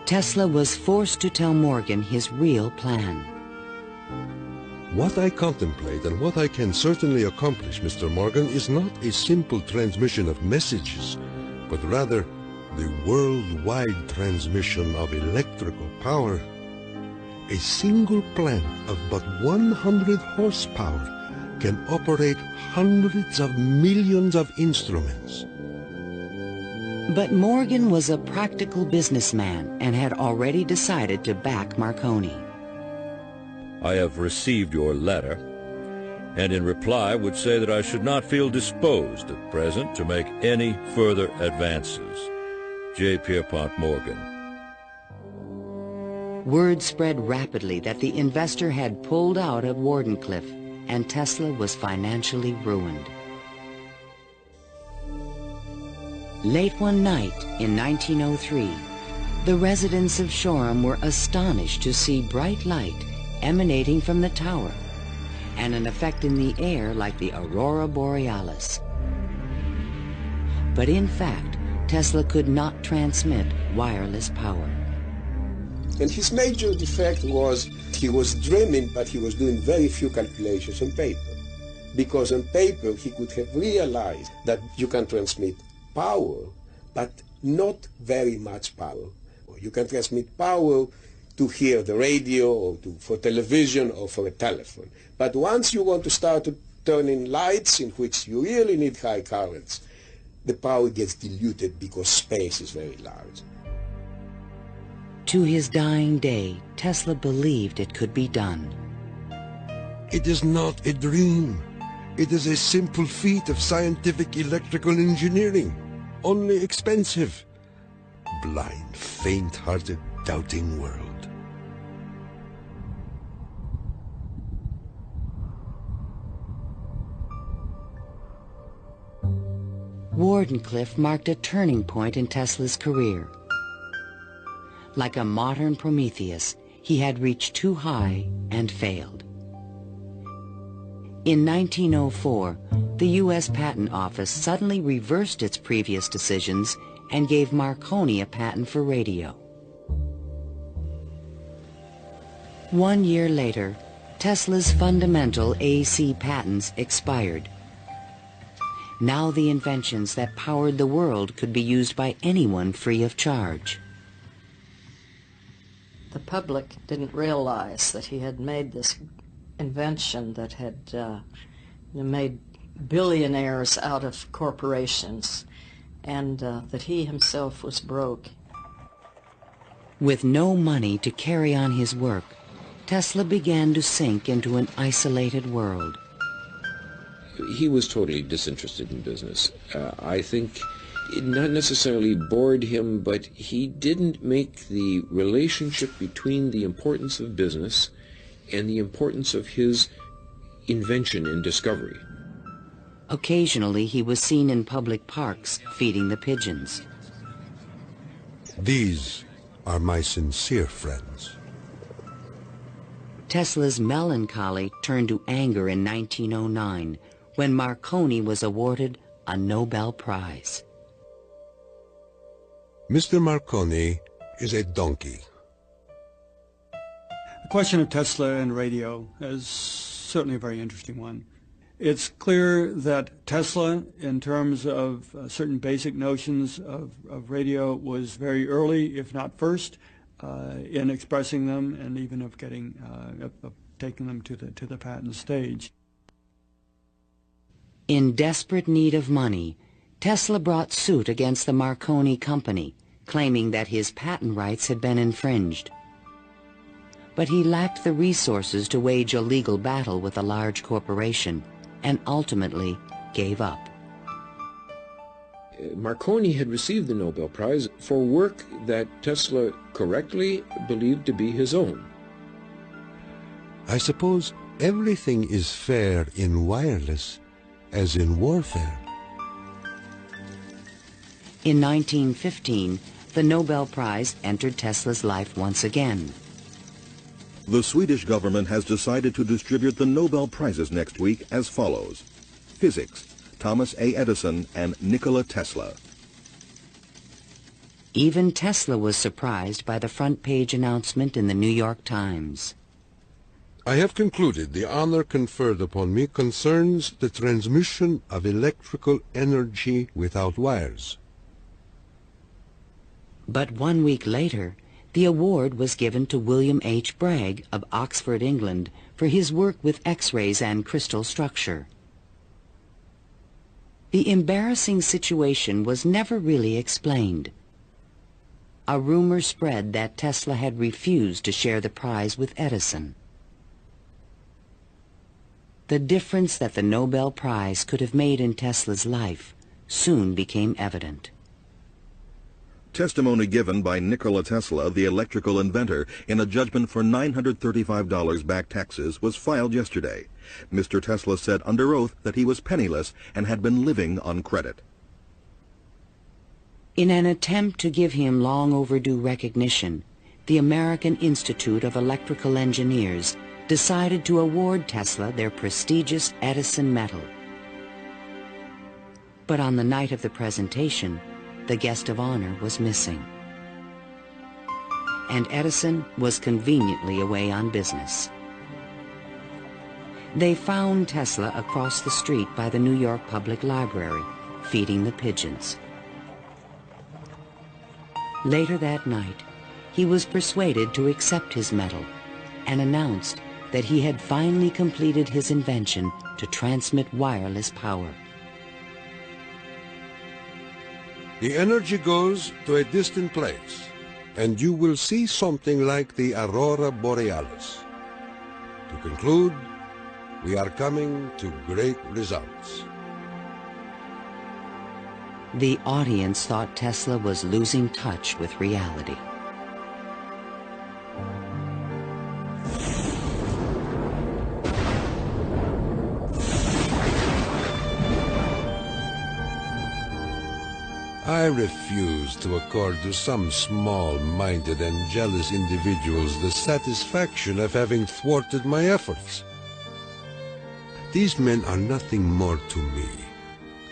Tesla was forced to tell Morgan his real plan. What I contemplate and what I can certainly accomplish, Mr. Morgan, is not a simple transmission of messages, but rather the worldwide transmission of electrical power. A single plant of but 100 horsepower can operate hundreds of millions of instruments. But Morgan was a practical businessman and had already decided to back Marconi. I have received your letter, and in reply would say that I should not feel disposed at present to make any further advances. J. Pierpont Morgan. Word spread rapidly that the investor had pulled out of Wardenclyffe, and Tesla was financially ruined. Late one night in 1903, the residents of Shoreham were astonished to see bright light emanating from the tower, and an effect in the air like the aurora borealis. But in fact, Tesla could not transmit wireless power. And his major defect was he was dreaming, but he was doing very few calculations on paper. Because on paper he could have realized that you can transmit power, but not very much power. You can transmit power to hear the radio or for television or for a telephone. But once you want to start to turn in lights in which you really need high currents, the power gets diluted because space is very large. To his dying day, Tesla believed it could be done. It is not a dream. It is a simple feat of scientific electrical engineering, only expensive. Blind, faint-hearted, doubting world. Wardenclyffe marked a turning point in Tesla's career. Like a modern Prometheus, he had reached too high and failed. In 1904, the U.S. Patent Office suddenly reversed its previous decisions and gave Marconi a patent for radio. 1 year later, Tesla's fundamental AC patents expired. Now the inventions that powered the world could be used by anyone free of charge. The public didn't realize that he had made this invention that had made billionaires out of corporations, and that he himself was broke. With no money to carry on his work, Tesla began to sink into an isolated world. He was totally disinterested in business. I think it not necessarily bored him, but he didn't make the relationship between the importance of business and the importance of his invention and discovery. Occasionally, he was seen in public parks feeding the pigeons. These are my sincere friends. Tesla's melancholy turned to anger in 1909 when Marconi was awarded a Nobel Prize. Mr. Marconi is a donkey. The question of Tesla and radio is certainly a very interesting one. It's clear that Tesla, in terms of certain basic notions of radio, was very early, if not first, in expressing them and even of getting of taking them to the patent stage. In desperate need of money, Tesla brought suit against the Marconi company, claiming that his patent rights had been infringed. But he lacked the resources to wage a legal battle with a large corporation, and ultimately gave up. Marconi had received the Nobel Prize for work that Tesla correctly believed to be his own. I suppose everything is fair in wireless as in warfare. In 1915, the Nobel Prize entered Tesla's life once again. The Swedish government has decided to distribute the Nobel Prizes next week as follows. Physics, Thomas A. Edison and Nikola Tesla. Even Tesla was surprised by the front-page announcement in the New York Times. I have concluded the honor conferred upon me concerns the transmission of electrical energy without wires. But 1 week later, the award was given to William H. Bragg of Oxford, England, for his work with X-rays and crystal structure. The embarrassing situation was never really explained. A rumor spread that Tesla had refused to share the prize with Edison. The difference that the Nobel Prize could have made in Tesla's life soon became evident. Testimony given by Nikola Tesla, the electrical inventor, in a judgment for $935 back taxes was filed yesterday. Mr. Tesla said under oath that he was penniless and had been living on credit. In an attempt to give him long overdue recognition, the American Institute of Electrical Engineers decided to award Tesla their prestigious Edison Medal. But on the night of the presentation, the guest of honor was missing. And Edison was conveniently away on business. They found Tesla across the street by the New York Public Library, feeding the pigeons. Later that night, he was persuaded to accept his medal and announced that he had finally completed his invention to transmit wireless power. The energy goes to a distant place, and you will see something like the Aurora Borealis. To conclude, we are coming to great results. The audience thought Tesla was losing touch with reality. I refuse to accord to some small-minded and jealous individuals the satisfaction of having thwarted my efforts. These men are nothing more to me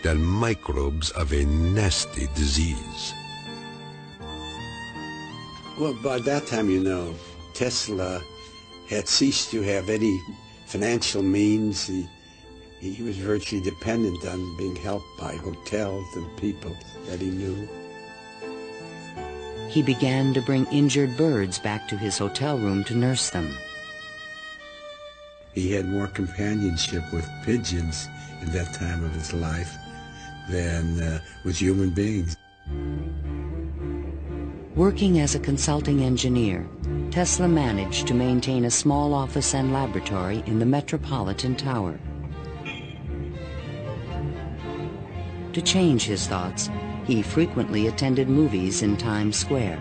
than microbes of a nasty disease. Well, by that time, you know, Tesla had ceased to have any financial means. He was virtually dependent on being helped by hotels and people that he knew. He began to bring injured birds back to his hotel room to nurse them. He had more companionship with pigeons in that time of his life than with human beings. Working as a consulting engineer, Tesla managed to maintain a small office and laboratory in the Metropolitan Tower. To change his thoughts, he frequently attended movies in Times Square.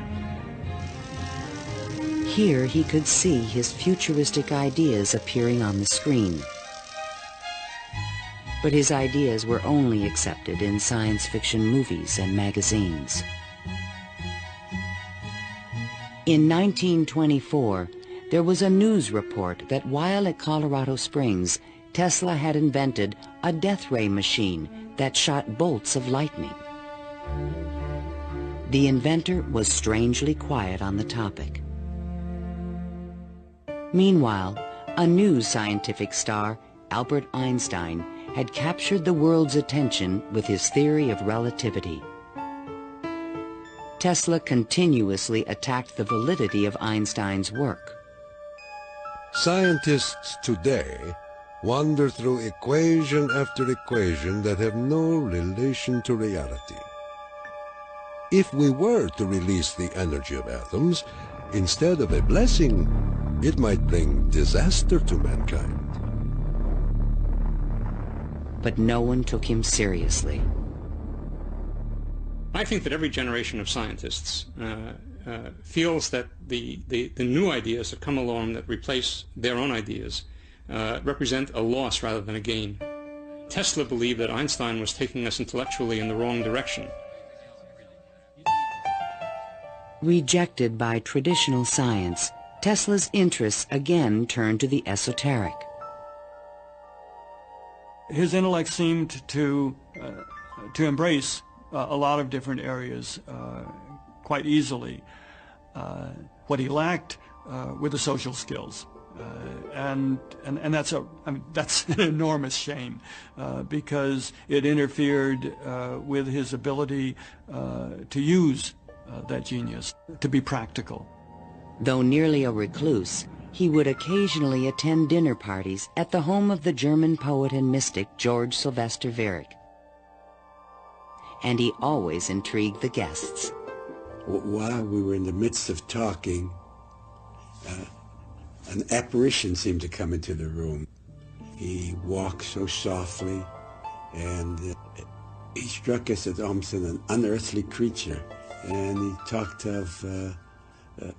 Here he could see his futuristic ideas appearing on the screen. But his ideas were only accepted in science fiction movies and magazines. In 1924, there was a news report that while at Colorado Springs, Tesla had invented a death ray machine that shot bolts of lightning. The inventor was strangely quiet on the topic. Meanwhile, a new scientific star, Albert Einstein, had captured the world's attention with his theory of relativity. Tesla continuously attacked the validity of Einstein's work. Scientists today wander through equation after equation that have no relation to reality. If we were to release the energy of atoms, instead of a blessing, it might bring disaster to mankind. But no one took him seriously. I think that every generation of scientists feels that the new ideas that come along that replace their own ideas represent a loss rather than a gain. Tesla believed that Einstein was taking us intellectually in the wrong direction. Rejected by traditional science, Tesla's interests again turned to the esoteric. His intellect seemed to embrace a lot of different areas quite easily. What he lacked were the social skills, and that's an enormous shame because it interfered with his ability to use that genius, to be practical. Though nearly a recluse, he would occasionally attend dinner parties at the home of the German poet and mystic George Sylvester Viereck. And he always intrigued the guests. While we were in the midst of talking, an apparition seemed to come into the room. He walked so softly, and he struck us as almost an unearthly creature. And he talked of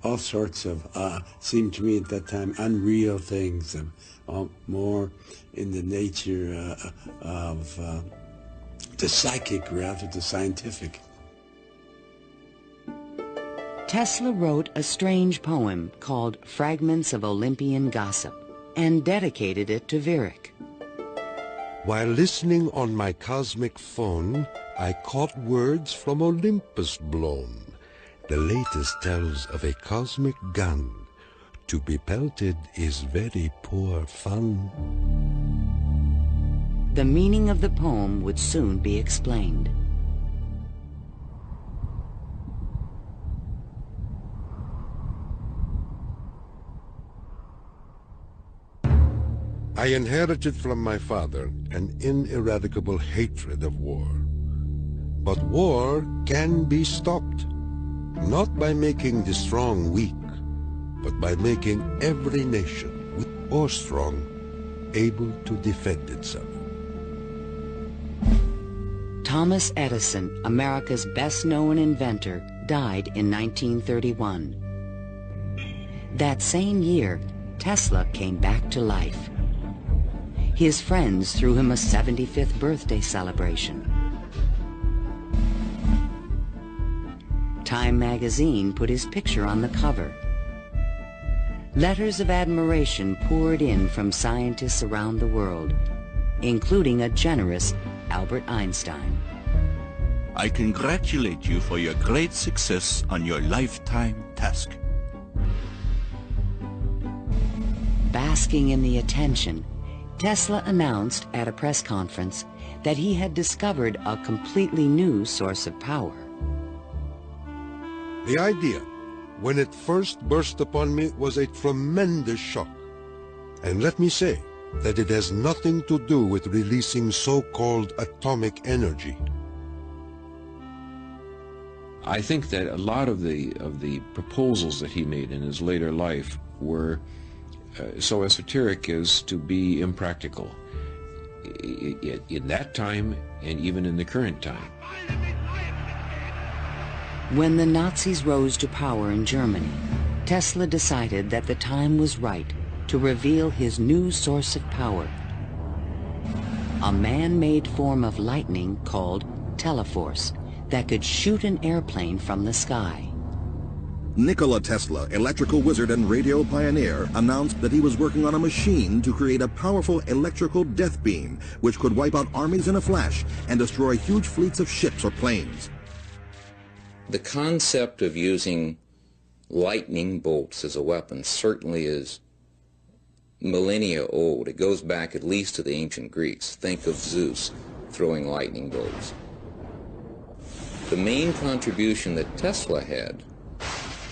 all sorts of, seemed to me at that time, unreal things, more in the nature of the psychic rather than the scientific. Tesla wrote a strange poem called Fragments of Olympian Gossip and dedicated it to Viereck. While listening on my cosmic phone, I caught words from Olympus blown. The latest tells of a cosmic gun. To be pelted is very poor fun. The meaning of the poem would soon be explained. I inherited from my father an ineradicable hatred of war. But war can be stopped, not by making the strong weak, but by making every nation, weak or strong, able to defend itself. Thomas Edison, America's best-known inventor, died in 1931. That same year, Tesla came back to life. His friends threw him a 75th birthday celebration. Time magazine put his picture on the cover. Letters of admiration poured in from scientists around the world, including a generous Albert Einstein. I congratulate you for your great success on your lifetime task. Basking in the attention, Tesla announced at a press conference that he had discovered a completely new source of power. The idea, when it first burst upon me, was a tremendous shock. And let me say that it has nothing to do with releasing so-called atomic energy. I think that a lot of the proposals that he made in his later life were so esoteric as to be impractical in that time and even in the current time. When the Nazis rose to power in Germany, Tesla decided that the time was right to reveal his new source of power, a man-made form of lightning called teleforce that could shoot an airplane from the sky. Nikola Tesla, electrical wizard and radio pioneer, announced that he was working on a machine to create a powerful electrical death beam which could wipe out armies in a flash and destroy huge fleets of ships or planes. The concept of using lightning bolts as a weapon certainly is millennia old. It goes back at least to the ancient Greeks. Think of Zeus throwing lightning bolts. The main contribution that Tesla had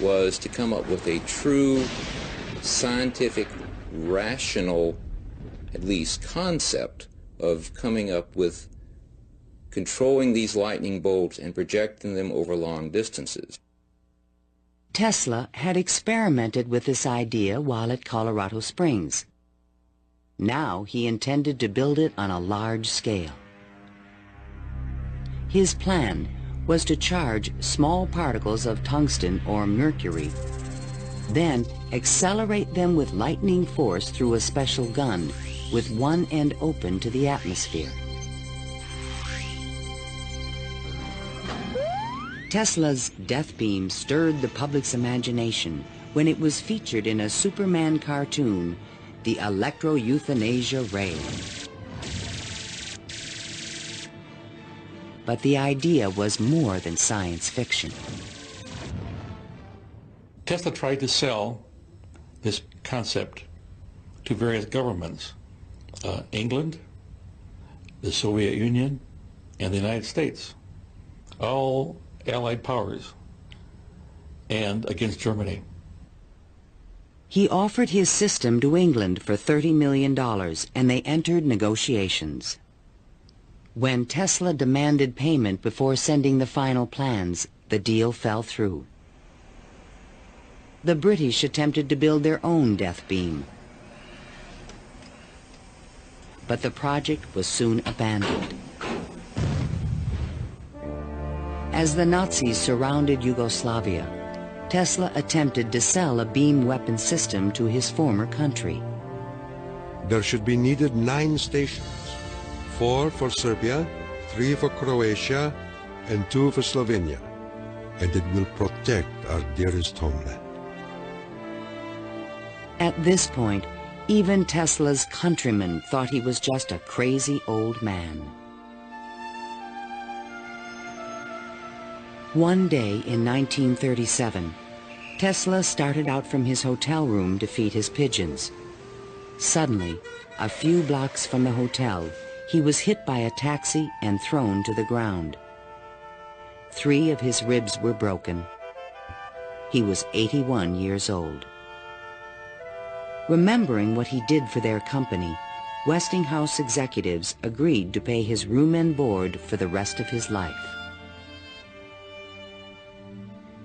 was to come up with a true scientific, rational, at least concept of coming up with controlling these lightning bolts and projecting them over long distances. Tesla had experimented with this idea while at Colorado Springs. Now he intended to build it on a large scale. His plan was to charge small particles of tungsten or mercury, then accelerate them with lightning force through a special gun with one end open to the atmosphere. Tesla's death beam stirred the public's imagination when it was featured in a Superman cartoon, the electro-euthanasia ray. But the idea was more than science fiction. Tesla tried to sell this concept to various governments, England, the Soviet Union, and the United States, all Allied powers, and against Germany. He offered his system to England for $30 million, and they entered negotiations. When Tesla demanded payment before sending the final plans, the deal fell through. The British attempted to build their own death beam, but the project was soon abandoned. As the Nazis surrounded Yugoslavia, Tesla attempted to sell a beam weapon system to his former country. There should be needed 9 stations, 4 for Serbia, 3 for Croatia, and 2 for Slovenia, and it will protect our dearest homeland. At this point, even Tesla's countrymen thought he was just a crazy old man. One day in 1937, Tesla started out from his hotel room to feed his pigeons. Suddenly, a few blocks from the hotel, he was hit by a taxi and thrown to the ground. 3 of his ribs were broken. He was 81 years old. Remembering what he did for their company, Westinghouse executives agreed to pay his room and board for the rest of his life.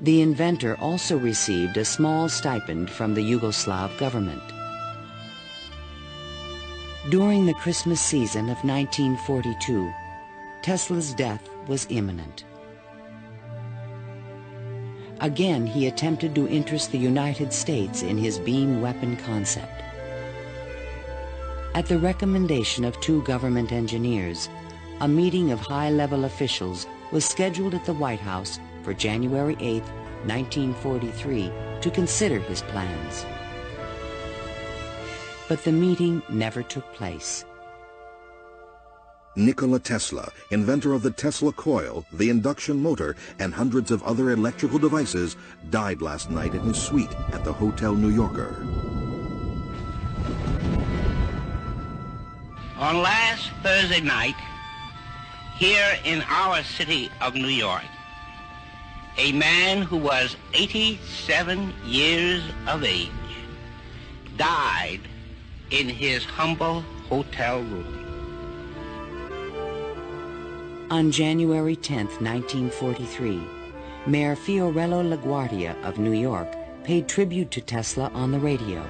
The inventor also received a small stipend from the Yugoslav government. During the Christmas season of 1942, Tesla's death was imminent. Again, he attempted to interest the United States in his beam weapon concept. At the recommendation of 2 government engineers, a meeting of high-level officials was scheduled at the White House for January 8, 1943, to consider his plans. But the meeting never took place. Nikola Tesla, inventor of the Tesla coil, the induction motor, and hundreds of other electrical devices, died last night in his suite at the Hotel New Yorker. On last Thursday night, here in our city of New York, a man who was 87 years of age died in his humble hotel room. On January 10, 1943, Mayor Fiorello LaGuardia of New York paid tribute to Tesla on the radio.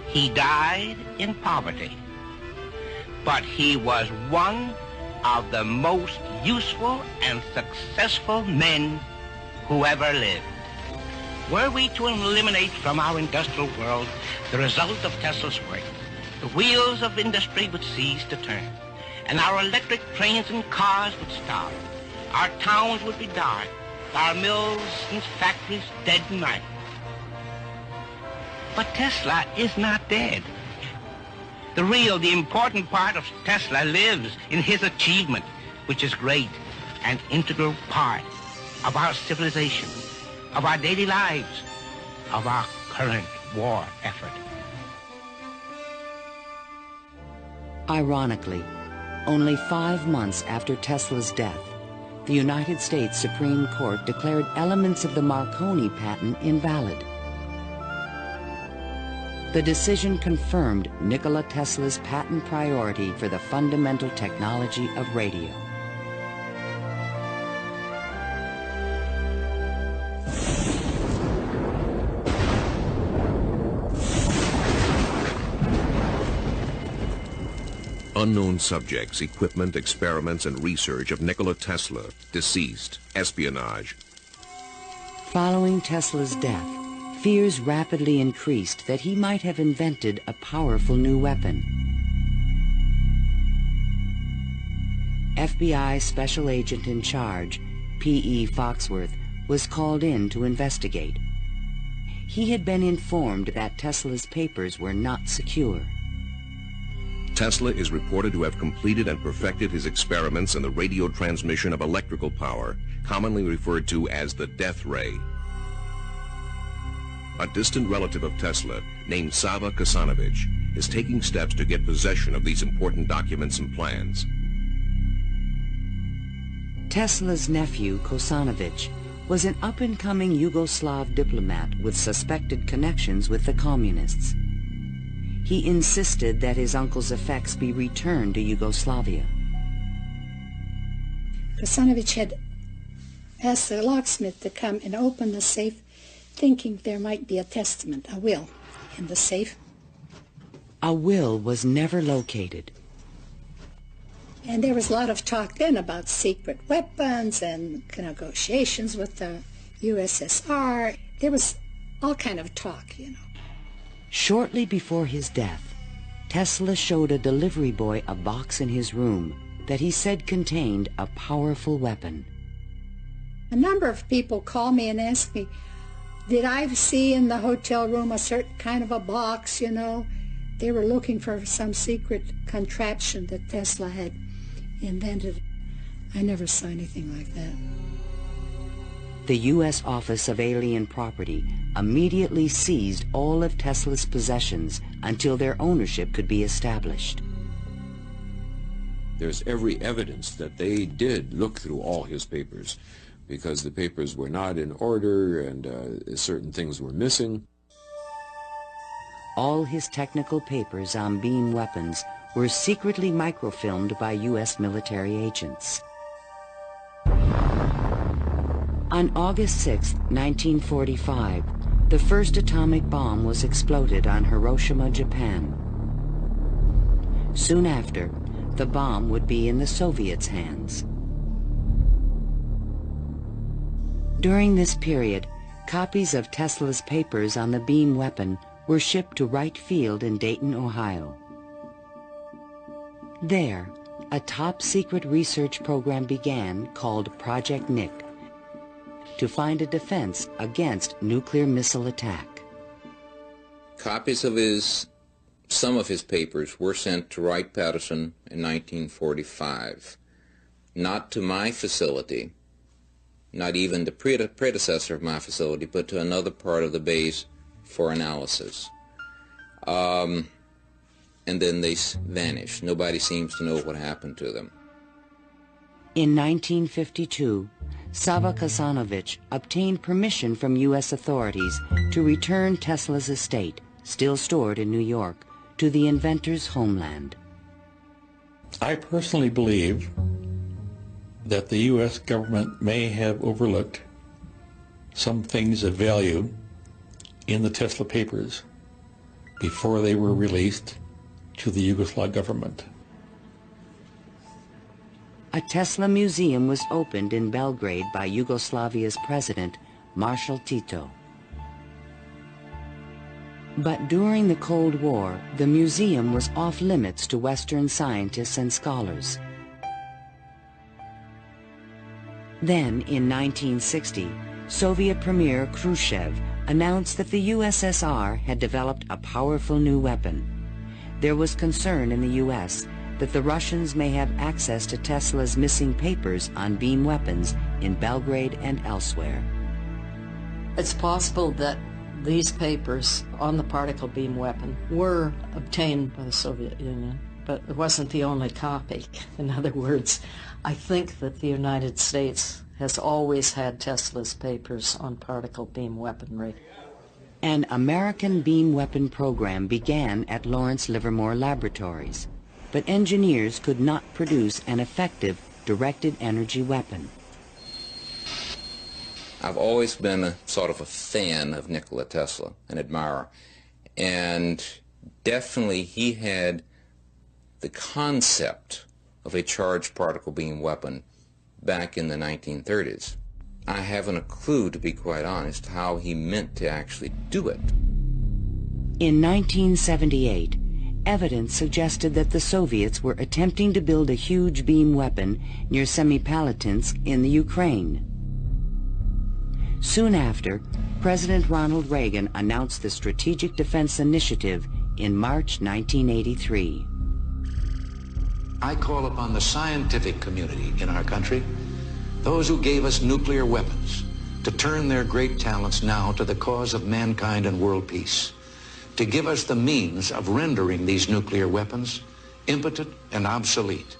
He died in poverty, but he was one of the most useful and successful men who ever lived. Were we to eliminate from our industrial world the result of Tesla's work, the wheels of industry would cease to turn, and our electric trains and cars would stop. Our towns would be dark, our mills and factories dead and night. But Tesla is not dead. The important part of Tesla lives in his achievement, which is great, an integral part of our civilization, of our daily lives, of our current war effort. Ironically, only 5 months after Tesla's death, the United States Supreme Court declared elements of the Marconi patent invalid. The decision confirmed Nikola Tesla's patent priority for the fundamental technology of radio. Unknown subjects, equipment, experiments, and research of Nikola Tesla, deceased, espionage. Following Tesla's death, fears rapidly increased that he might have invented a powerful new weapon. FBI Special Agent in Charge, P.E. Foxworth, was called in to investigate. He had been informed that Tesla's papers were not secure. Tesla is reported to have completed and perfected his experiments in the radio transmission of electrical power, commonly referred to as the death ray. A distant relative of Tesla, named Sava Kasanovich, is taking steps to get possession of these important documents and plans. Tesla's nephew, Kosanovich, was an up-and-coming Yugoslav diplomat with suspected connections with the communists. He insisted that his uncle's effects be returned to Yugoslavia. Kosanovich had asked the locksmith to come and open the safe, thinking there might be a testament, a will, in the safe. A will was never located. And there was a lot of talk then about secret weapons and negotiations with the USSR. There was all kind of talk, you know. Shortly before his death, Tesla showed a delivery boy a box in his room that he said contained a powerful weapon. A number of people called me and asked me, did I see in the hotel room a certain kind of a box, you know? They were looking for some secret contraption that Tesla had invented. I never saw anything like that. The U.S. Office of Alien Property immediately seized all of Tesla's possessions until their ownership could be established. There's every evidence that they did look through all his papers, because the papers were not in order and certain things were missing. All his technical papers on beam weapons were secretly microfilmed by U.S. military agents. On August 6, 1945, the first atomic bomb was exploded on Hiroshima, Japan. Soon after, the bomb would be in the Soviets' hands. During this period, copies of Tesla's papers on the beam weapon were shipped to Wright Field in Dayton, Ohio. There, a top-secret research program began called Project Nick to find a defense against nuclear missile attack. Copies of some of his papers were sent to Wright-Patterson in 1945. Not to my facility, not even the predecessor of my facility, but to another part of the base for analysis. And then they vanished. Nobody seems to know what happened to them. In 1952, Sava Kasanovich obtained permission from U.S. authorities to return Tesla's estate, still stored in New York, to the inventor's homeland. I personally believe that the U.S. government may have overlooked some things of value in the Tesla papers before they were released to the Yugoslav government. A Tesla museum was opened in Belgrade by Yugoslavia's president, Marshal Tito. But during the Cold War, the museum was off limits to Western scientists and scholars. Then, in 1960, Soviet Premier Khrushchev announced that the USSR had developed a powerful new weapon. There was concern in the U.S. that the Russians may have access to Tesla's missing papers on beam weapons in Belgrade and elsewhere. It's possible that these papers on the particle beam weapon were obtained by the Soviet Union, but it wasn't the only copy. In other words, I think that the United States has always had Tesla's papers on particle beam weaponry. An American beam weapon program began at Lawrence Livermore Laboratories, but engineers could not produce an effective directed energy weapon. I've always been a sort of a fan of Nikola Tesla, an admirer, and definitely he had the concept of a charged particle beam weapon back in the 1930s. I haven't a clue, to be quite honest, how he meant to actually do it. In 1978, evidence suggested that the Soviets were attempting to build a huge beam weapon near Semipalatinsk in the Ukraine. Soon after, President Ronald Reagan announced the Strategic Defense Initiative in March 1983. I call upon the scientific community in our country, those who gave us nuclear weapons, to turn their great talents now to the cause of mankind and world peace, to give us the means of rendering these nuclear weapons impotent and obsolete.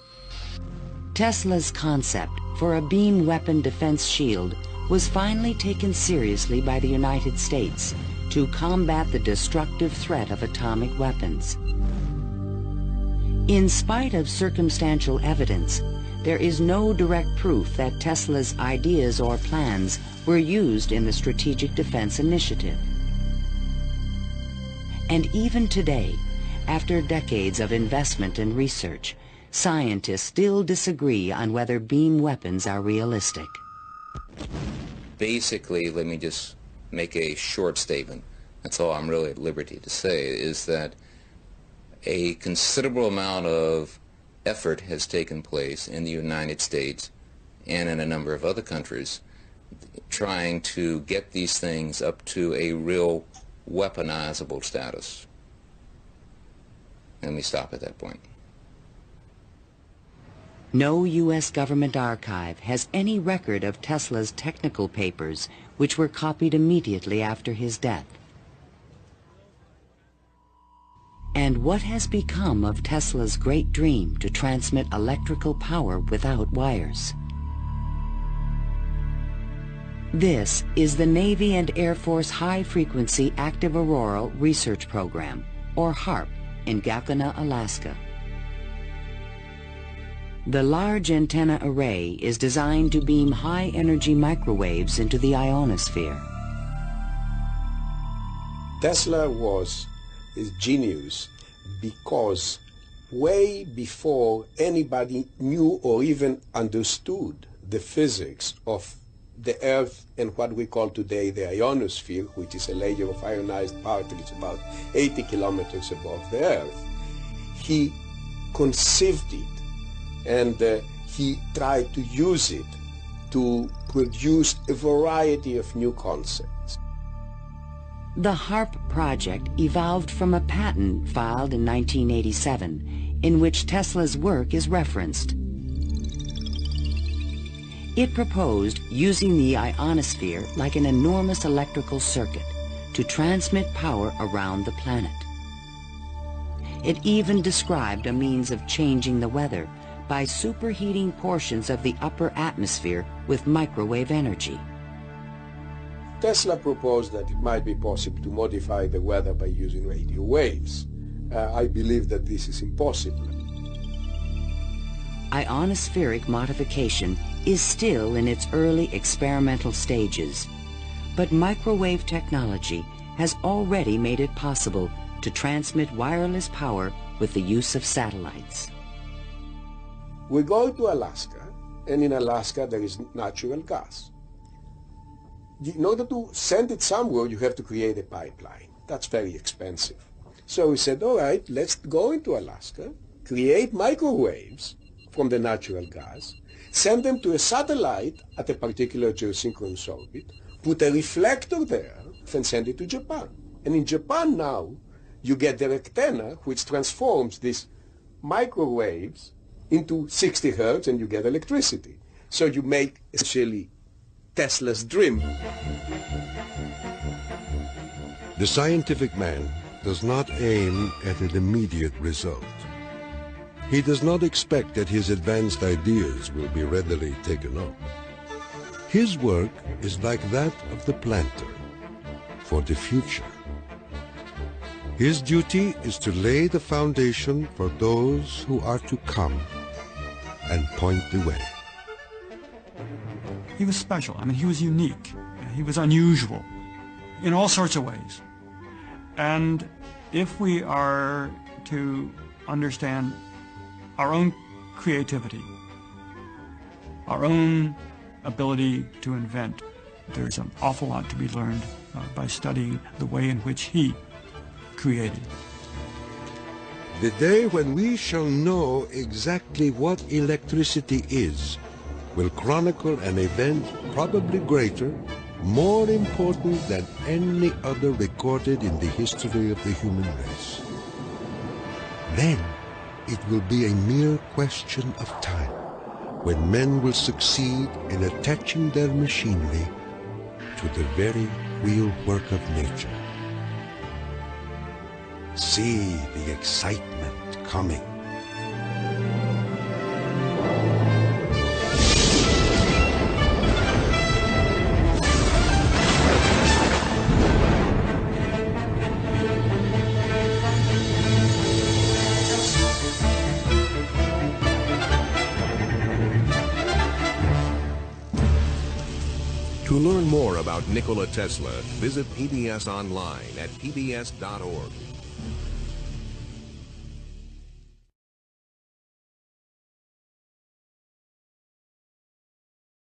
Tesla's concept for a beam weapon defense shield was finally taken seriously by the United States to combat the destructive threat of atomic weapons. In spite of circumstantial evidence, there is no direct proof that Tesla's ideas or plans were used in the Strategic Defense Initiative. And even today, after decades of investment and research, scientists still disagree on whether beam weapons are realistic. Basically, let me just make a short statement. That's all I'm really at liberty to say, is that a considerable amount of effort has taken place in the United States and in a number of other countries trying to get these things up to a real weaponizable status. Let me stop at that point. No U.S. government archive has any record of Tesla's technical papers, which were copied immediately after his death. And what has become of Tesla's great dream to transmit electrical power without wires? This is the Navy and Air Force High Frequency Active Auroral Research Program, or HAARP, in Gacona, Alaska. The large antenna array is designed to beam high-energy microwaves into the ionosphere. Tesla was his genius because way before anybody knew or even understood the physics of the Earth and what we call today the ionosphere, which is a layer of ionized particles about 80 kilometers above the Earth, he conceived it and he tried to use it to produce a variety of new concepts. The HAARP project evolved from a patent filed in 1987 in which Tesla's work is referenced. It proposed using the ionosphere like an enormous electrical circuit to transmit power around the planet. It even described a means of changing the weather by superheating portions of the upper atmosphere with microwave energy. Tesla proposed that it might be possible to modify the weather by using radio waves. I believe that this is impossible. Ionospheric modification is still in its early experimental stages, but microwave technology has already made it possible to transmit wireless power with the use of satellites. We go to Alaska, and in Alaska there is natural gas. In order to send it somewhere, you have to create a pipeline. That's very expensive. So we said, all right, let's go into Alaska, create microwaves from the natural gas, send them to a satellite at a particular geosynchronous orbit, put a reflector there, and send it to Japan. And in Japan now, you get the antenna, which transforms these microwaves into 60 hertz, and you get electricity. So you make essentially Tesla's dream. The scientific man does not aim at an immediate result. He does not expect that his advanced ideas will be readily taken up. His work is like that of the planter for the future. His duty is to lay the foundation for those who are to come and point the way. He was special. I mean, he was unique. He was unusual in all sorts of ways. And if we are to understand our own creativity, our own ability to invent, there's an awful lot to be learned by studying the way in which he created. The day when we shall know exactly what electricity is will chronicle an event probably greater more important than any other recorded in the history of the human race. Then it will be a mere question of time when men will succeed in attaching their machinery to the very wheelwork of nature. See the excitement coming. To learn more about Nikola Tesla, visit PBS online at pbs.org.